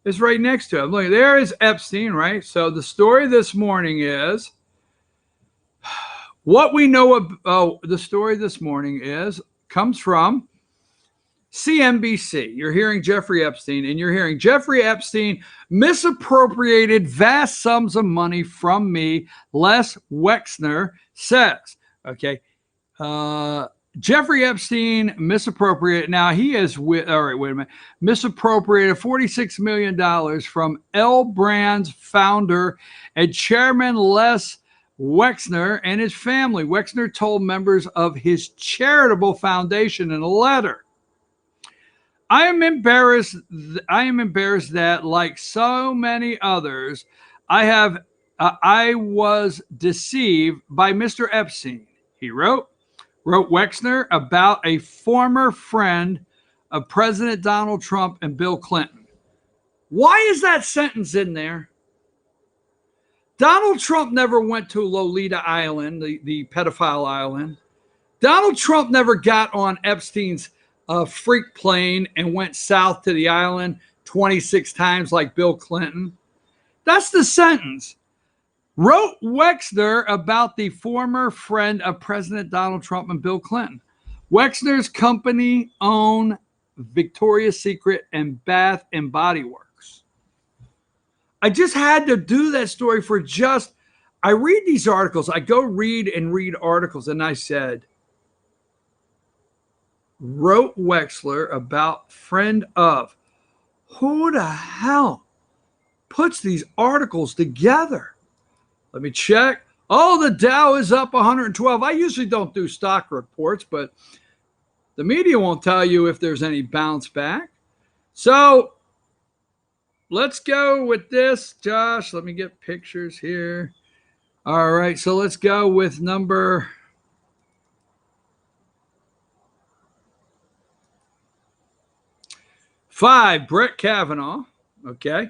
It's right next to him. Look, there is Epstein, right? So the story this morning is, what we know of the story this morning is, comes from CNBC. You're hearing Jeffrey Epstein, and you're hearing Jeffrey Epstein misappropriated vast sums of money from me, Les Wexner says. Okay. Jeffrey Epstein misappropriated. Now he is with, all right, wait a minute. Misappropriated $46 million from L Brands founder and chairman Les Wexner and his family. Wexner told members of his charitable foundation in a letter, I am embarrassed that, like so many others, I was deceived by Mr. Epstein. He wrote Wexner about a former friend of President Donald Trump and Bill Clinton. Why is that sentence in there? Donald Trump never went to Lolita Island, the pedophile island. Donald Trump never got on Epstein's freak plane and went south to the island 26 times like Bill Clinton. That's the sentence. Wrote Wexner about the former friend of President Donald Trump and Bill Clinton. Wexner's company owned Victoria's Secret and Bath and Body Works. I just had to do that story for just, I read these articles. I go read articles, and I said, wrote Wexner about friend of. Who the hell puts these articles together? Let me check. Oh, the Dow is up 112. I usually don't do stock reports, but the media won't tell you if there's any bounce back. So let's go with this, Josh. Let me get pictures here. All right, so let's go with number 5, Brett Kavanaugh. Okay.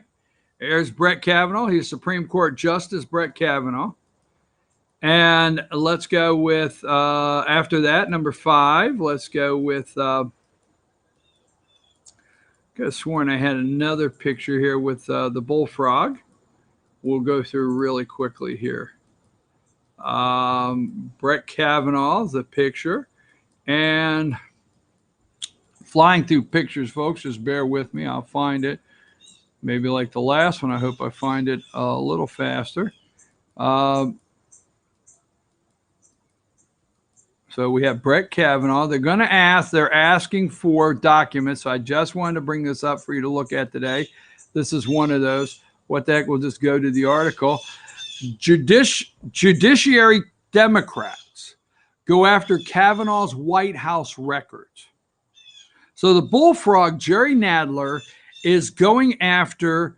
There's Brett Kavanaugh. He's Supreme Court Justice Brett Kavanaugh. And let's go with, after that, number 5, let's go with, could have sworn I had another picture here with the bullfrog. We'll go through really quickly here. Brett Kavanaugh's the picture. And flying through pictures, folks, just bear with me. I'll find it. Maybe like the last one. I hope I find it a little faster. So we have Brett Kavanaugh. They're asking for documents. So I just wanted to bring this up for you to look at today. This is one of those. What the heck? We'll just go to the article. Judiciary Democrats go after Kavanaugh's White House records. So the bullfrog, Jerry Nadler, is going after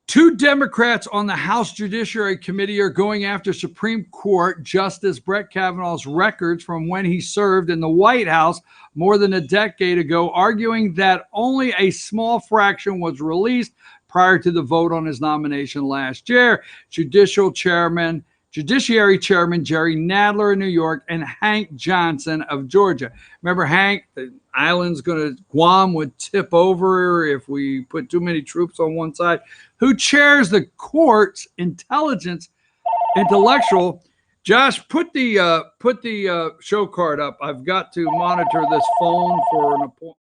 two Democrats on the House Judiciary Committee are going after Supreme Court Justice Brett Kavanaugh's records from when he served in the White House more than a decade ago, arguing that only a small fraction was released prior to the vote on his nomination last year. Judiciary Chairman Jerry Nadler of New York and Hank Johnson of Georgia. Remember Hank, the island's Guam would tip over if we put too many troops on one side, who chairs the court's intellectual. Josh, put the show card up. I've got to monitor this phone for an appointment.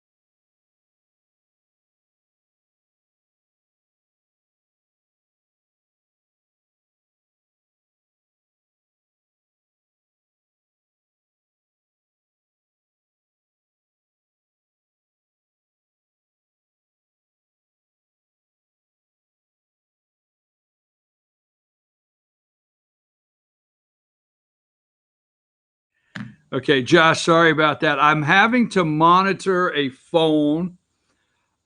Okay, Josh, sorry about that. I'm having to monitor a phone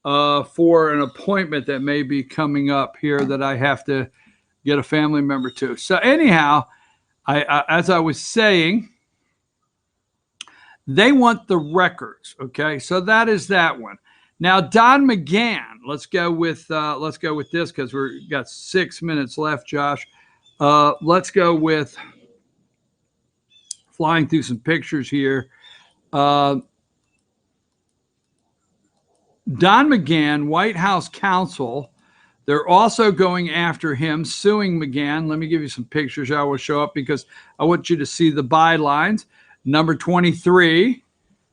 for an appointment that may be coming up here that I have to get a family member to. So anyhow, as I was saying, they want the records. Okay, so that is that one. Now, Don McGahn. Let's go with this because we've got 6 minutes left, Josh. Let's go with. Flying through some pictures here. Don McGahn, White House counsel, they're also going after him, suing McGahn. Let me give you some pictures. I will show up because I want you to see the bylines. Number 23,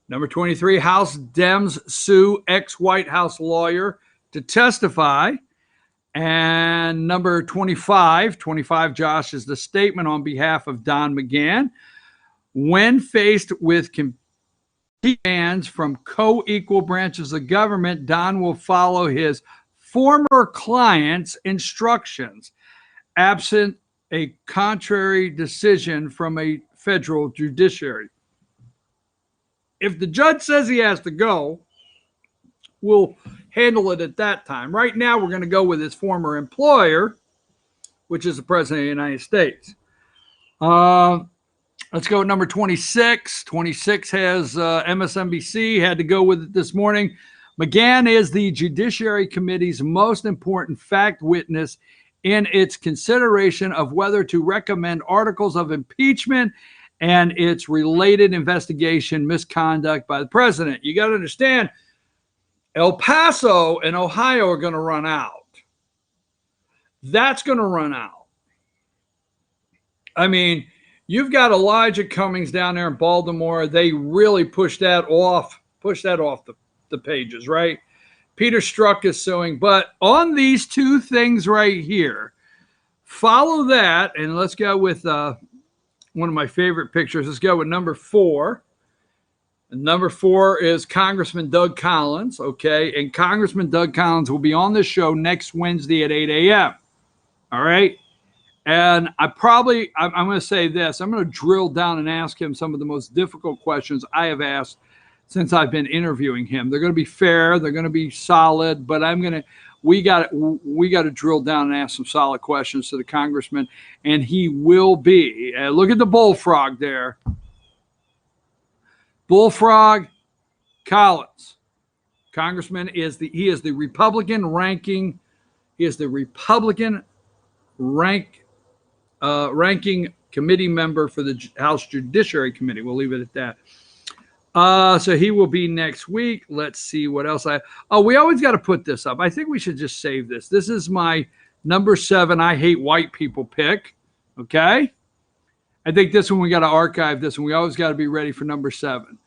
House Dems sue ex-White House lawyer to testify. And number 25, Josh, is the statement on behalf of Don McGahn. When faced with demands from co-equal branches of government, Don will follow his former client's instructions, absent a contrary decision from a federal judiciary. If the judge says he has to go, we'll handle it at that time. Right now, we're going to go with his former employer, which is the President of the United States. Let's go with number 26. 26 has MSNBC, had to go with it this morning. McGahn is the Judiciary Committee's most important fact witness in its consideration of whether to recommend articles of impeachment and its related investigation misconduct by the president. You got to understand, El Paso and Ohio are going to run out. That's going to run out. I mean, you've got Elijah Cummings down there in Baltimore. They really push that off the pages, right? Peter Strzok is suing. But on these two things right here, follow that, and let's go with one of my favorite pictures. Let's go with number 4. And number 4 is Congressman Doug Collins, okay? And Congressman Doug Collins will be on this show next Wednesday at 8 a.m., all right? And I'm going to say this. I'm going to drill down and ask him some of the most difficult questions I have asked since I've been interviewing him. They're going to be fair. They're going to be solid. But we got to drill down and ask some solid questions to the congressman. And he will be. Look at the bullfrog there. Bullfrog Collins. Congressman is the Republican ranking. He is the Republican ranking committee member for the House Judiciary Committee. We'll leave it at that. So he will be next week. Let's see what else we always got to put this up. I think we should just save this. This is my number 7 I hate white people pick. Okay. I think this one we got to archive this one. We always got to be ready for number 7.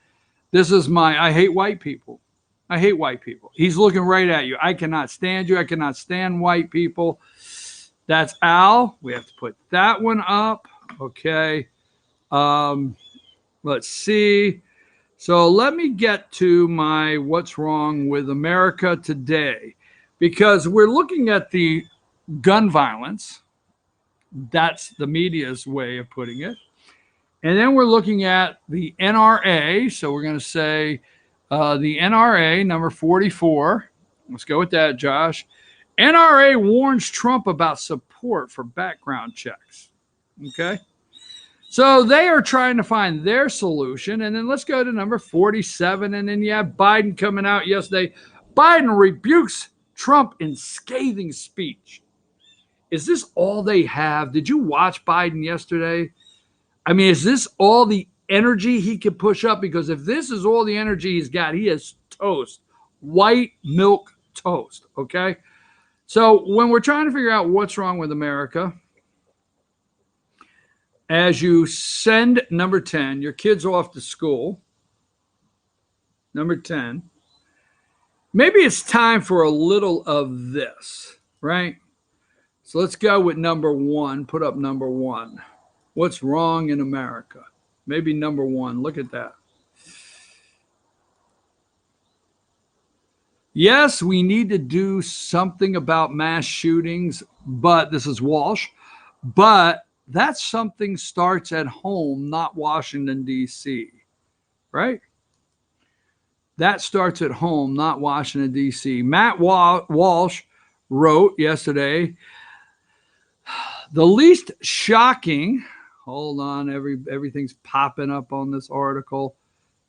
This is I hate white people. I hate white people. He's looking right at you. I cannot stand you. I cannot stand white people. That's Al. We have to put that one up. Okay. Let's see. So let me get to my what's wrong with America today, because we're looking at the gun violence. That's the media's way of putting it. And then we're looking at the NRA. So we're going to say the NRA, number 44. Let's go with that, Josh. NRA warns Trump about support for background checks. Okay. So they are trying to find their solution. And then let's go to number 47. And then you have Biden coming out yesterday. Biden rebukes Trump in scathing speech. Is this all they have? Did you watch Biden yesterday? I mean, is this all the energy he can push up? Because if this is all the energy he's got, he is toast. White milk toast, okay? So when we're trying to figure out what's wrong with America, as you send number 10, your kids off to school, number 10, maybe it's time for a little of this, right? So let's go with number 1. Put up number 1. What's wrong in America? Maybe number 1. Look at that. Yes, we need to do something about mass shootings, but this is Walsh. But that something starts at home, not Washington, D.C., right? That starts at home, not Washington, D.C. Matt Walsh wrote yesterday, the least shocking, hold on, everything's popping up on this article.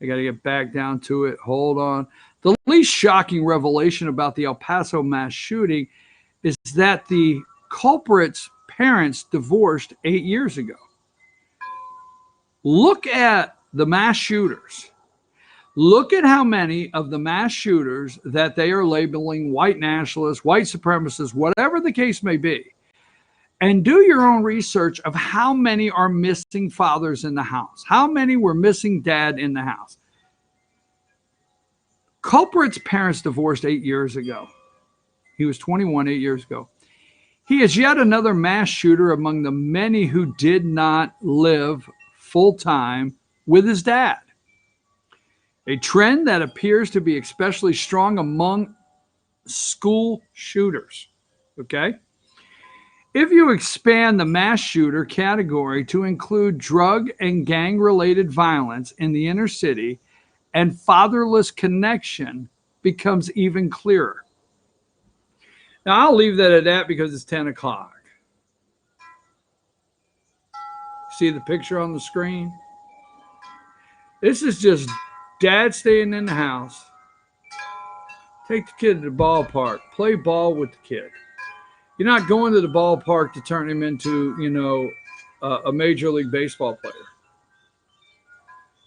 I got to get back down to it. Hold on. The least shocking revelation about the El Paso mass shooting is that the culprit's parents divorced 8 years ago. Look at the mass shooters. Look at how many of the mass shooters that they are labeling white nationalists, white supremacists, whatever the case may be. And do your own research of how many are missing fathers in the house. How many were missing dad in the house? Culprit's parents divorced 8 years ago. He was 21 8 years ago. He is yet another mass shooter among the many who did not live full-time with his dad. A trend that appears to be especially strong among school shooters. Okay? If you expand the mass shooter category to include drug and gang-related violence in the inner city, and fatherless connection becomes even clearer. Now, I'll leave that at that because it's 10 o'clock. See the picture on the screen? This is just dad staying in the house. Take the kid to the ballpark. Play ball with the kid. You're not going to the ballpark to turn him into, a Major League Baseball player.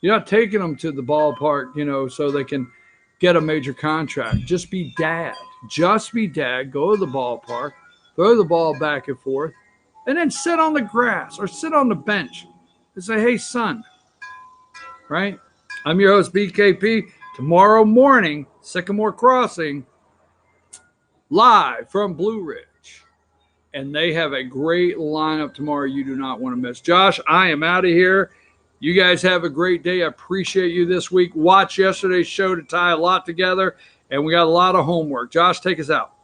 You're not taking them to the ballpark, so they can get a major contract. Just be dad. Just be dad. Go to the ballpark, throw the ball back and forth, and then sit on the grass or sit on the bench and say, hey, son, right? I'm your host, BKP. Tomorrow morning, Sycamore Crossing, live from Blue Ridge. And they have a great lineup tomorrow you do not want to miss. Josh, I am out of here. You guys have a great day. I appreciate you this week. Watch yesterday's show to tie a lot together, and we got a lot of homework. Josh, take us out.